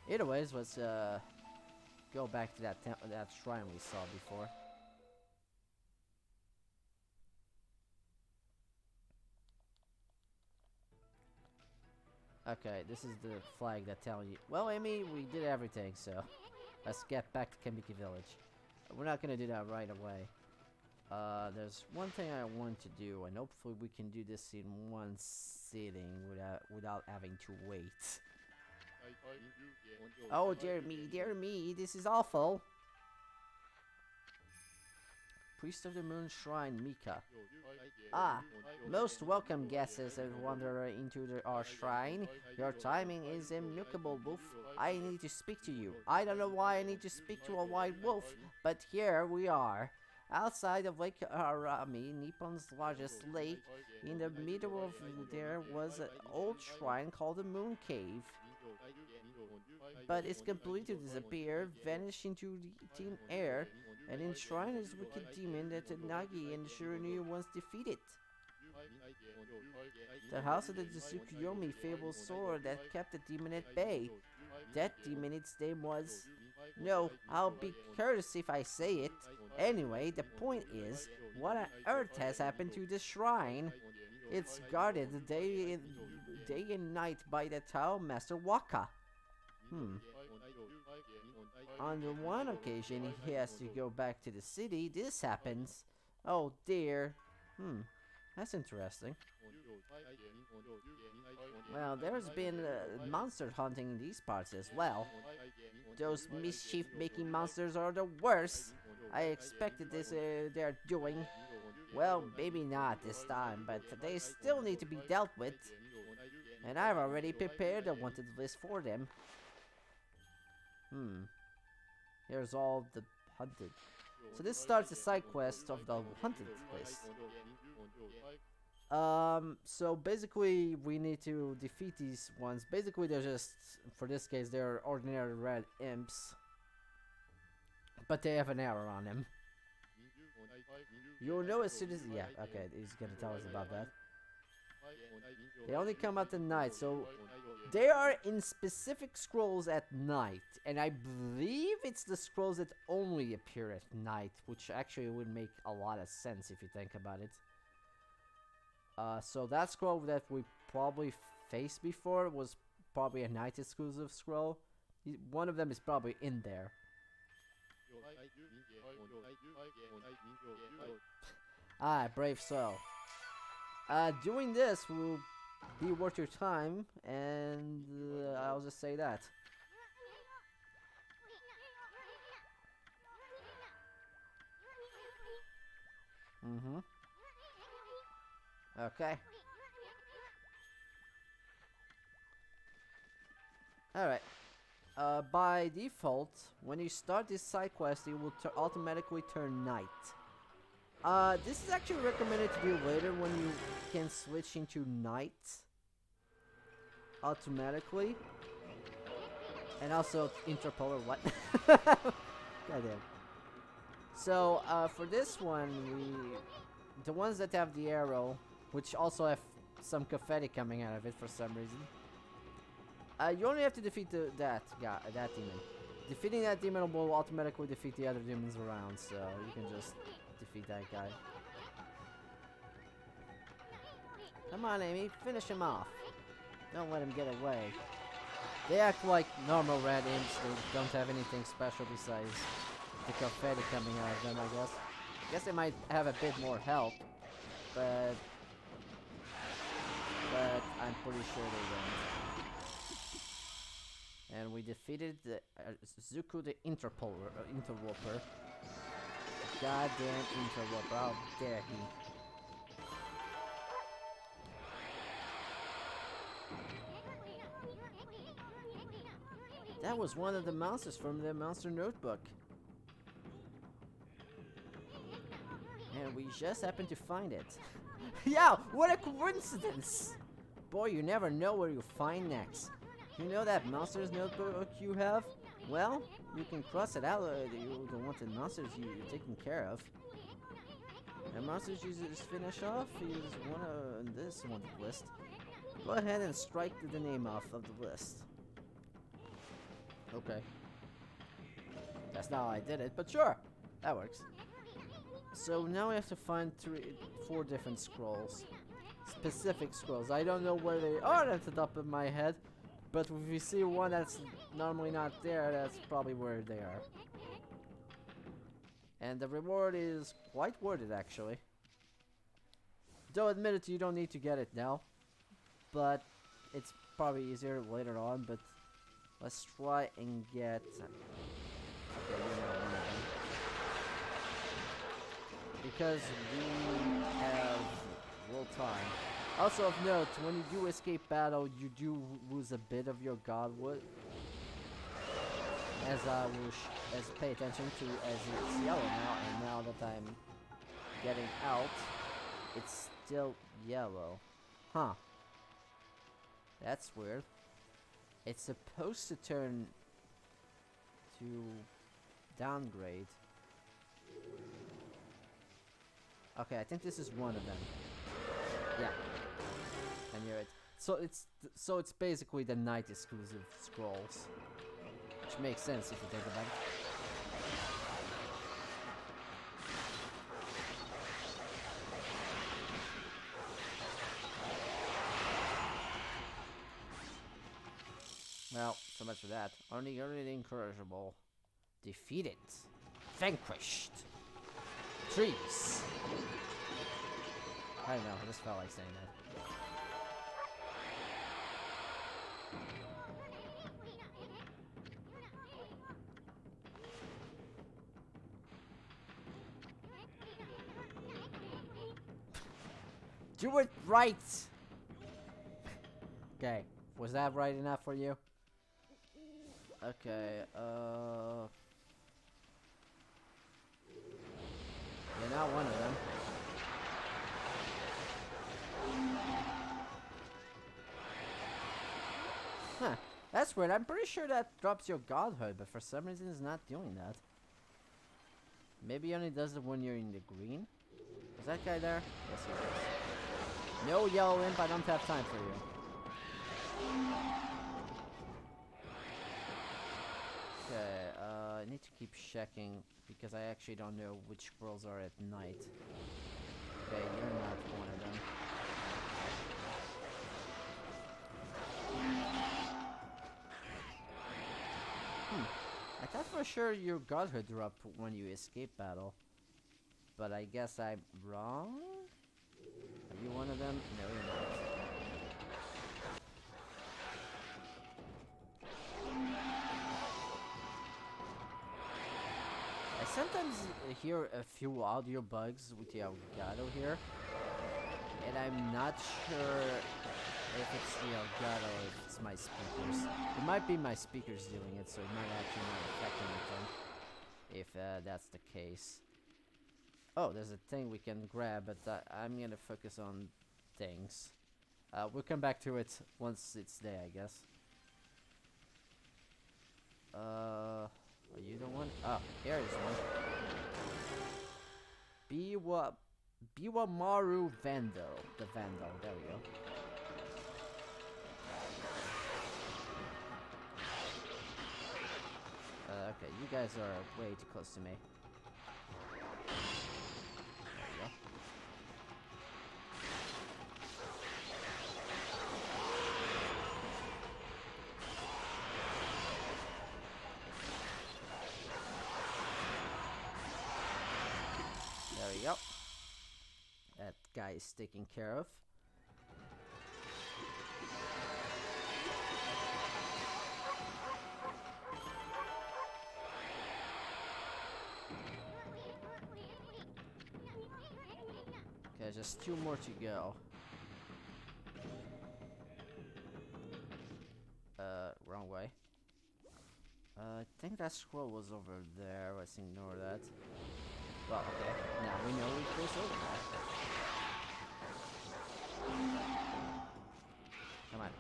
Either ways, let's go back to that shrine we saw before. Okay, this is the flag that tells you. Well, Amy, we did everything, so let's get back to Kamiki Village. We're not gonna do that right away. There's one thing I want to do, and hopefully we can do this in one sitting without having to wait. Oh dear me, this is awful. Priest of the Moon Shrine, Mika. Ah, most welcome guests that wander into our shrine. Your timing is impeccable, Wolf. I need to speak to you. I don't know why I need to speak to a white wolf, but here we are. Outside of Lake Arami, Nippon's largest lake, in the middle of there was an old shrine called the Moon Cave. But it's completely disappeared, vanished into the thin air, and enshrined as wicked demon that Nagi and Shirinu once defeated. The house of the Tsukuyomi fabled sword that kept the demon at bay. That demon, its name was... No, I'll be courteous if I say it. Anyway, the point is, what on earth has happened to this shrine? It's guarded day and night by the Tao Master Waka. On the one occasion he has to go back to the city, this happens. Oh dear. That's interesting. Well, there's been monster hunting in these parts as well. Those mischief-making monsters are the worst. I expected this they're doing. Well, maybe not this time, but they still need to be dealt with. And I've already prepared a wanted list for them. Here's all the hunted. So this starts the side quest of the hunted list. So basically we need to defeat these ones. Basically they're just, for this case, they're ordinary red imps. But they have an arrow on them. You'll know as soon as... Yeah, okay, he's gonna tell us about that. They only come at the night, so... They are in specific scrolls at night. And I believe it's the scrolls that only appear at night, which actually would make a lot of sense if you think about it. So that scroll that we probably faced before was probably a night exclusive scroll. One of them is probably in there. Ah, brave soul. Doing this will be worth your time, and I'll just say that. Okay. Alright. By default, when you start this side quest, it will automatically turn night. This is actually recommended to do later when you can switch into night automatically. And also interpolar what? Goddamn. So, for this one, the ones that have the arrow, which also have some confetti coming out of it for some reason. You only have to defeat that demon. Defeating that demon will automatically defeat the other demons around, so you can just defeat that guy. Come on, Amy, finish him off. Don't let him get away. They act like normal red imps. They don't have anything special besides the confetti coming out of them, I guess. I guess they might have a bit more help, but I'm pretty sure they don't. And we defeated the Zuko the interloper. Goddamn interloper, how dare he. That was one of the monsters from the monster notebook. And we just happened to find it. Yeah, what a coincidence! Boy, you never know where you find next. You know that monster's notebook you have? Well, you can cross it out. You don't want the monsters you're taking care of. And monsters you just finish off is one on this one list. Go ahead and strike the name off of the list. Okay. That's not how I did it, but sure, that works. So now we have to find 4 different scrolls. Specific scrolls. I don't know where they are at the top of my head, but if we see one that's normally not there, that's probably where they are. And the reward is quite worth it, actually. Though admit it, you don't need to get it now, but it's probably easier later on. But let's try and get. Okay, you know one of them. Because we have little time. Also of note, when you do escape battle, you do lose a bit of your godwood. As I will pay attention to as it's yellow now, and now that I'm getting out, it's still yellow. Huh. That's weird. It's supposed to turn to downgrade. Okay, I think this is one of them. Yeah. I knew it. So it's basically the night exclusive scrolls. Which makes sense if you think about it. Well, so much for that. Only incorrigible. Defeated. Vanquished. Trees. I don't know, I just felt like saying that. Do it right! Okay, was that right enough for you? Okay, you're not one of them. Huh, that's weird. I'm pretty sure that drops your godhood, but for some reason it's not doing that. Maybe it only does it when you're in the green? Is that guy there? Yes, he is. No, yellow imp, I don't have time for you. Okay, I need to keep checking because I actually don't know which scrolls are at night. Okay, you're not one of them. I thought for sure your godhood dropped when you escape battle. But I guess I'm wrong? Are you one of them? No, you're not. I sometimes hear a few audio bugs with the Elgato here. And I'm not sure if it's the Elgato or if it's my speakers. It might be my speakers doing it, so it might actually not affect anything. If that's the case. Oh, there's a thing we can grab, but I'm gonna focus on things. We'll come back to it once it's there, I guess. Are you the one? Oh, here is one. Biwa Maru Vandal. The Vandal, there we go. Okay, you guys are way too close to me. we go. That guy is taken care of. Okay, just 2 more to go. Wrong way. I think that scroll was over there. Let's ignore that. Well, okay. Now we know it goes over there. Come on.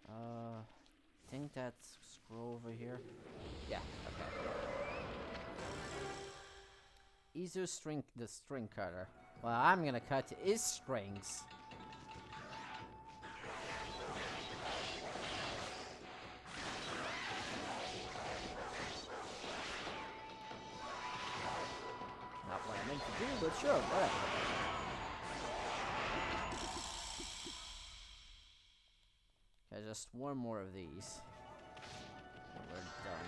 I think that's scroll over here. Yeah, okay. Easier string, the string cutter. Well, I'm gonna cut his strings. Not what I meant to do, but sure, whatever. Okay, just 1 more of these. And we're done.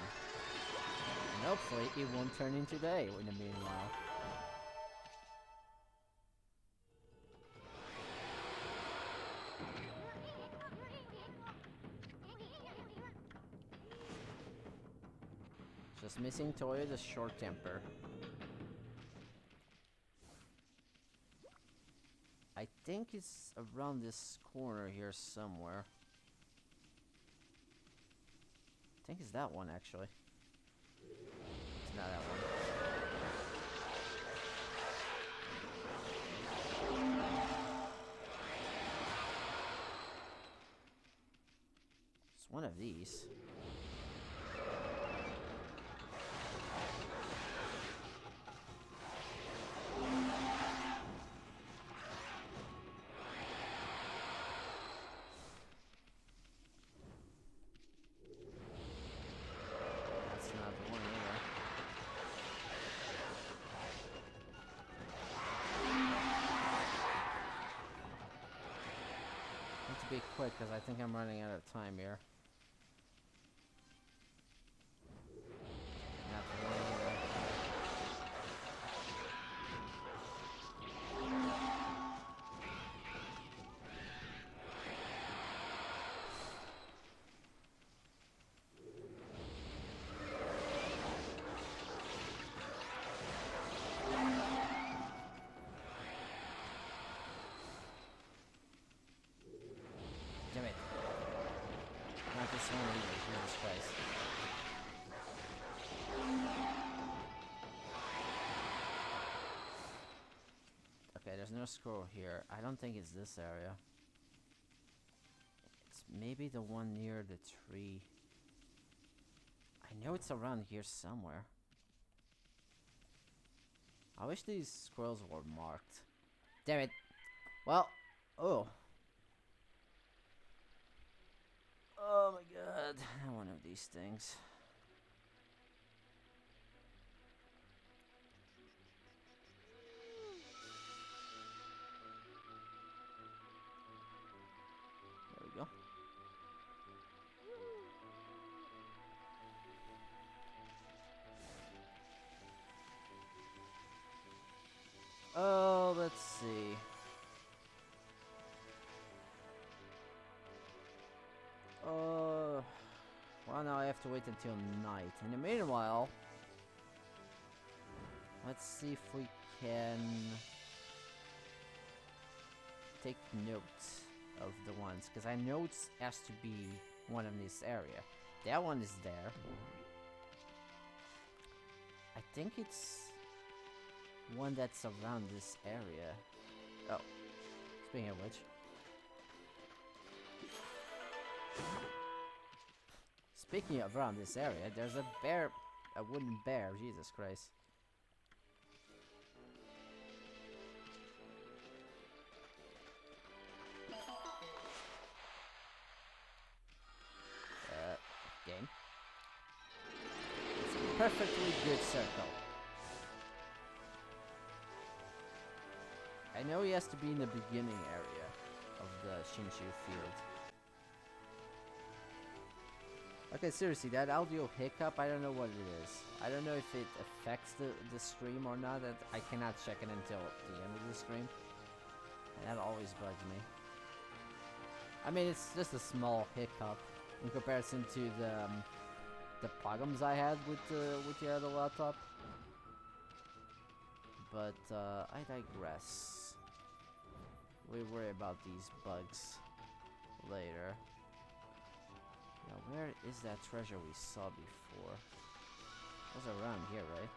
And hopefully it won't turn into day in the meanwhile. Just missing Toyo's short temper. I think it's around this corner here somewhere. I think it's that one actually. It's not that one. It's one of these. Be quick because I think I'm running out of time here. Not the one either. Damn it. Not this one either, Jesus Christ. Okay, there's no scroll here. I don't think it's this area. It's maybe the one near the tree. I know it's around here somewhere. I wish these scrolls were marked. Damn it. Well, oh. Oh my god, one of these things. There we go. Oh, let's see. Well, now I have to wait until night. In the meanwhile, let's see if we can take notes of the ones, because I know it has to be one in this area. That one is there. I think it's one that's around this area. Oh, speaking of which. Speaking of around this area, there's a bear, a wooden bear, Jesus Christ. Game. It's a perfectly good circle. I know he has to be in the beginning area of the Shinshu Field. Okay, seriously, that audio hiccup, I don't know what it is. I don't know if it affects the stream or not. That I cannot check it until the end of the stream. And that always bugs me. I mean, it's just a small hiccup in comparison to the problems I had with the other laptop. But I digress. We worry about these bugs later. Now, where is that treasure we saw before? It was around here, right?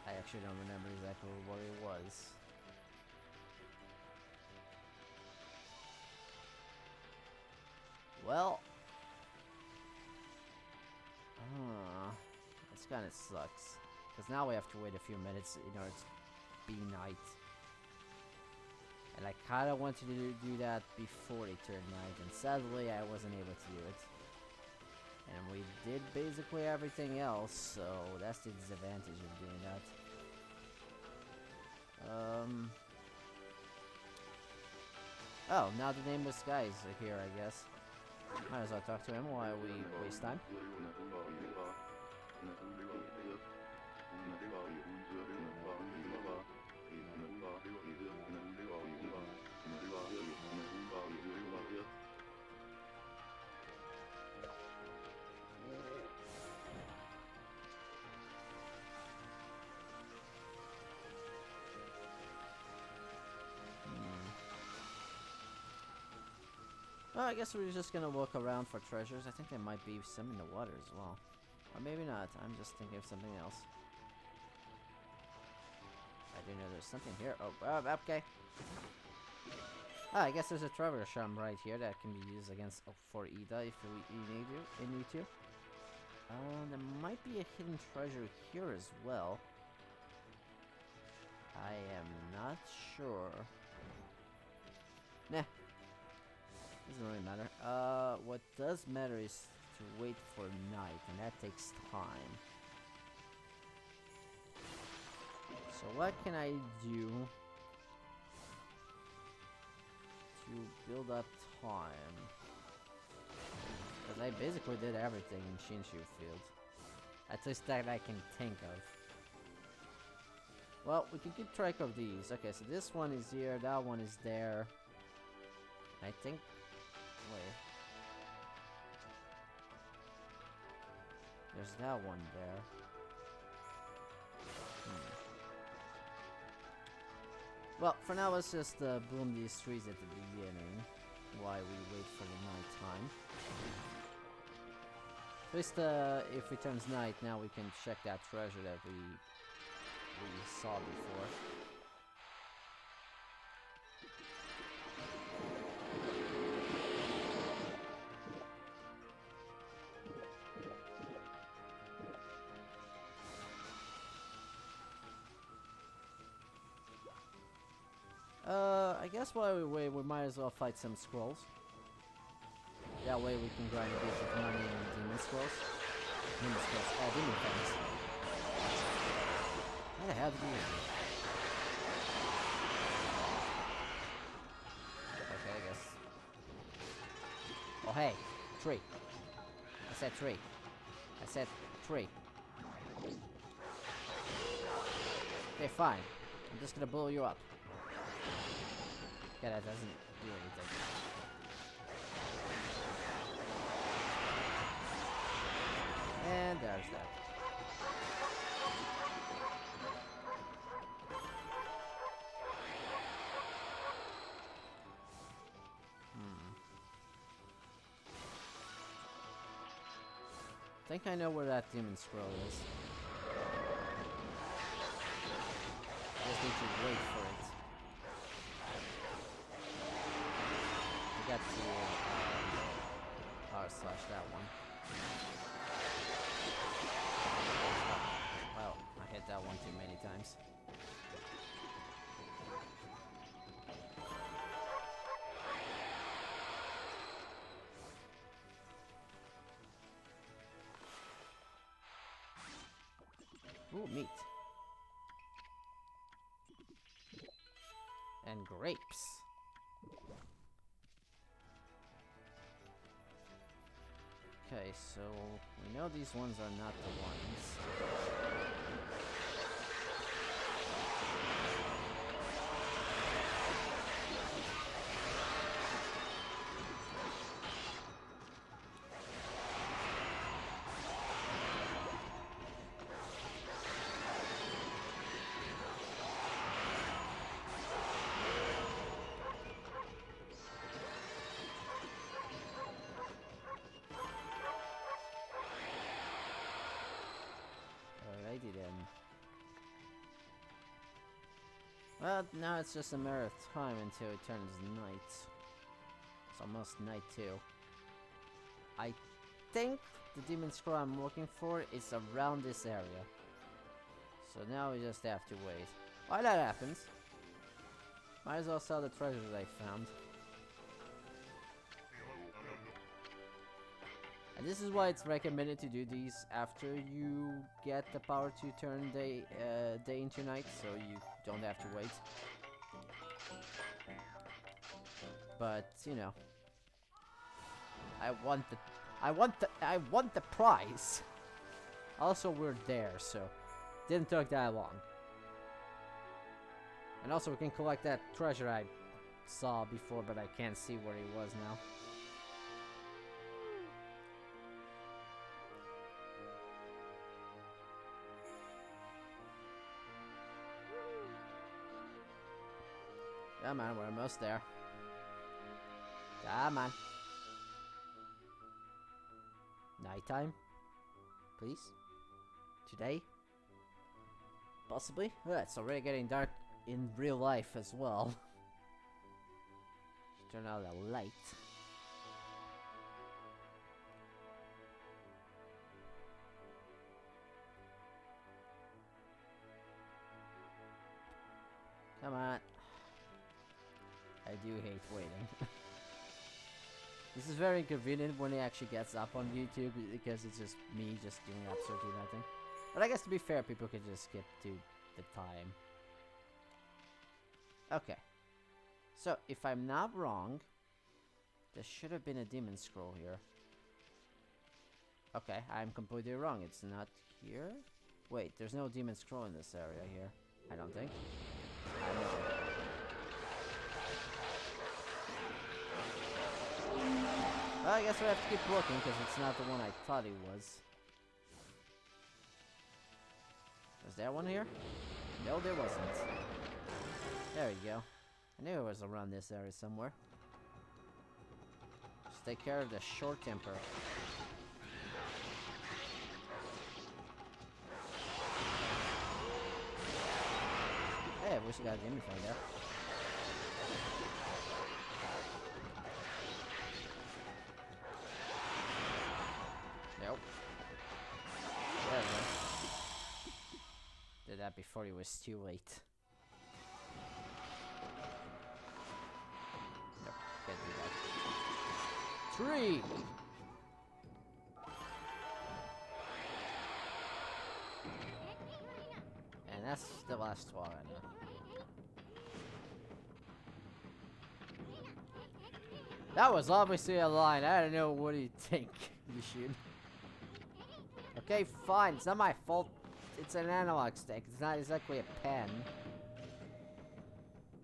I actually don't remember exactly what it was. Well, this kind of sucks. Because now we have to wait a few minutes in order to be night. And I kind of wanted to do that before it turned night, and sadly I wasn't able to do it. And we did basically everything else, so that's the disadvantage of doing that. Oh, now the nameless guy is here, I guess. Might as well talk to him while we waste time. Well, I guess we're just gonna walk around for treasures. I think there might be some in the water as well. Or maybe not. I'm just thinking of something else. I do know there's something here. Oh, okay. I guess there's a treasure sham right here that can be used against for Ida if we need to. There might be a hidden treasure here as well. I am not sure. Nah. Doesn't really matter. What does matter is to wait for night, and that takes time. So what can I do to build up time? Because I basically did everything in Shinshu Field. At least that I can think of. Well, we can keep track of these. Okay, so this one is here, that one is there. I think... Wait. There's that one there. Well, for now, let's just bloom these trees at the beginning while we wait for the night time. At least, if it turns night, now we can check that treasure that we saw before. I guess while we wait, we might as well fight some scrolls. That way we can grind a bit of money in demon scrolls. Demon fangs. How the hell did we... Okay, I guess. Oh hey, tree. I said tree. I said tree. Okay, fine. I'm just gonna blow you up. Yeah, that doesn't do anything. And there's that. I think I know where that demon scroll is. I just need to wait for it. I got to power slash that one. Well, I hit that one too many times. Ooh, meat. And grapes. Okay, so we know these ones are not the ones. Alrighty then. Well, now it's just a matter of time until it turns night. It's almost night too. I think the demon scroll I'm looking for is around this area. So now we just have to wait. While that happens, might as well sell the treasures I found. And this is why it's recommended to do these after you get the power to turn day into night, so you don't have to wait. But you know, I want the prize. Also, we're there, so didn't take that long. And also, we can collect that treasure I saw before, but I can't see where he was now. Come on, we're almost there. Come on. Nighttime? Please? Today? Possibly? Well, it's already getting dark in real life as well. Turn out the light. Come on. I do hate waiting. This is very inconvenient when it actually gets up on YouTube because it's just me just doing absolutely nothing. But I guess to be fair, people could just skip to the time. Okay. So, if I'm not wrong, there should have been a demon scroll here. Okay, I'm completely wrong. It's not here? Wait, there's no demon scroll in this area here. I don't think. I know. Well, I guess we have to keep looking because it's not the one I thought it was. Was there one here? No, there wasn't. There we go. I knew it was around this area somewhere. Just take care of the short temper. Hey, I wish I got anything there. Nope. There we go. Did that before it was too late. Nope, can't do that. 3! And that's the last one. That was obviously a line. I don't know what do you think you should. Okay, fine. It's not my fault. It's an analog stick. It's not exactly a pen.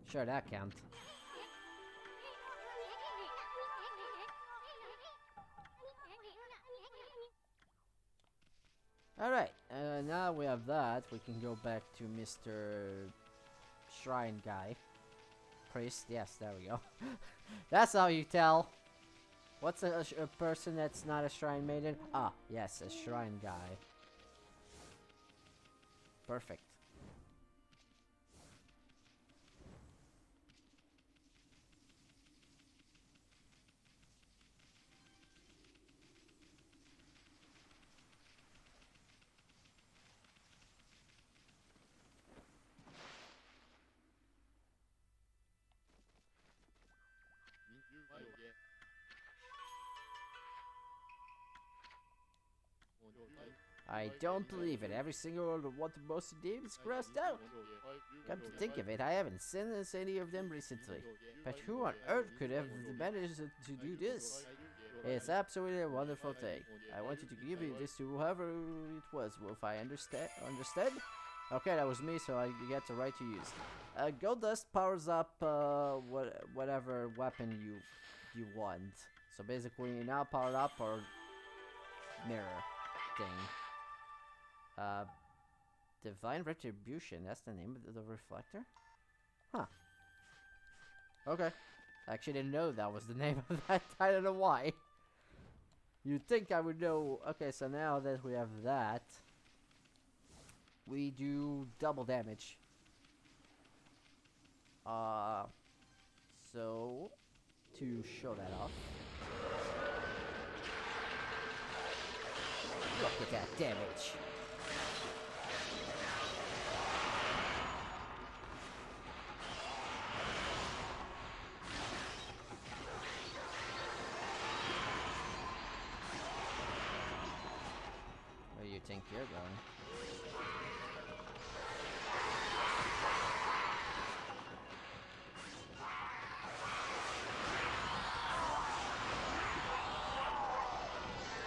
Sure, that counts. Alright, now we have that. We can go back to Mr. Shrine Guy. Priest, yes, there we go. That's how you tell. What's a person that's not a shrine maiden? Ah, yes, a shrine guy. Perfect. I don't believe it. Every single one of most names is crossed out. Come to think of it, I haven't seen any of them recently. But who on earth could have managed to do this? It's absolutely a wonderful thing. I wanted to give this to whoever it was. Wolf, I understand? Understand? Okay, that was me, so I get the right to use. Gold dust powers up whatever weapon you want. So basically, you now powered up our mirror thing. Divine Retribution. That's the name of the reflector? Huh. Okay. I actually didn't know that was the name of that. I don't know why. You'd think I would know. Okay, so now that we have that, we do double damage. So to show that off, look at that damage. Where do you think you're going?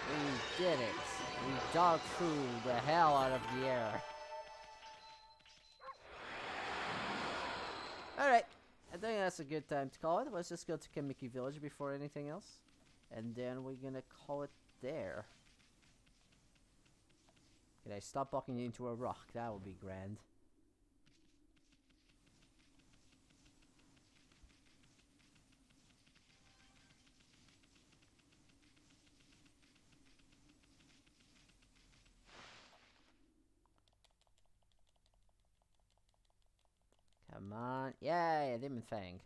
We did it. We dog through the hell out of the air. Alright. I think that's a good time to call it. Let's just go to Kamiki Village before anything else. And then we're gonna call it there. Can I stop walking into a rock? That would be grand. Come on. Yay, Demon Fang.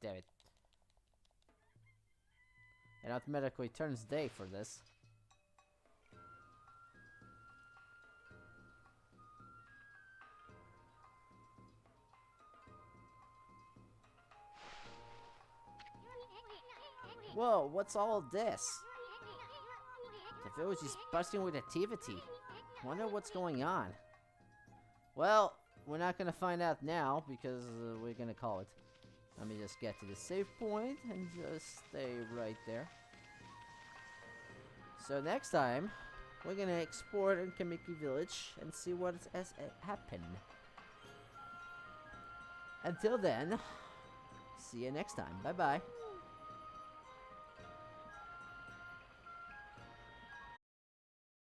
Damn it. It automatically turns day for this. Whoa, what's all this? The village is bursting with activity. Wonder what's going on. Well, we're not gonna find out now because we're gonna call it. Let me just get to the save point and just stay right there. So next time, we're gonna explore in Kamiki Village and see what has happened. Until then, see you next time. Bye bye.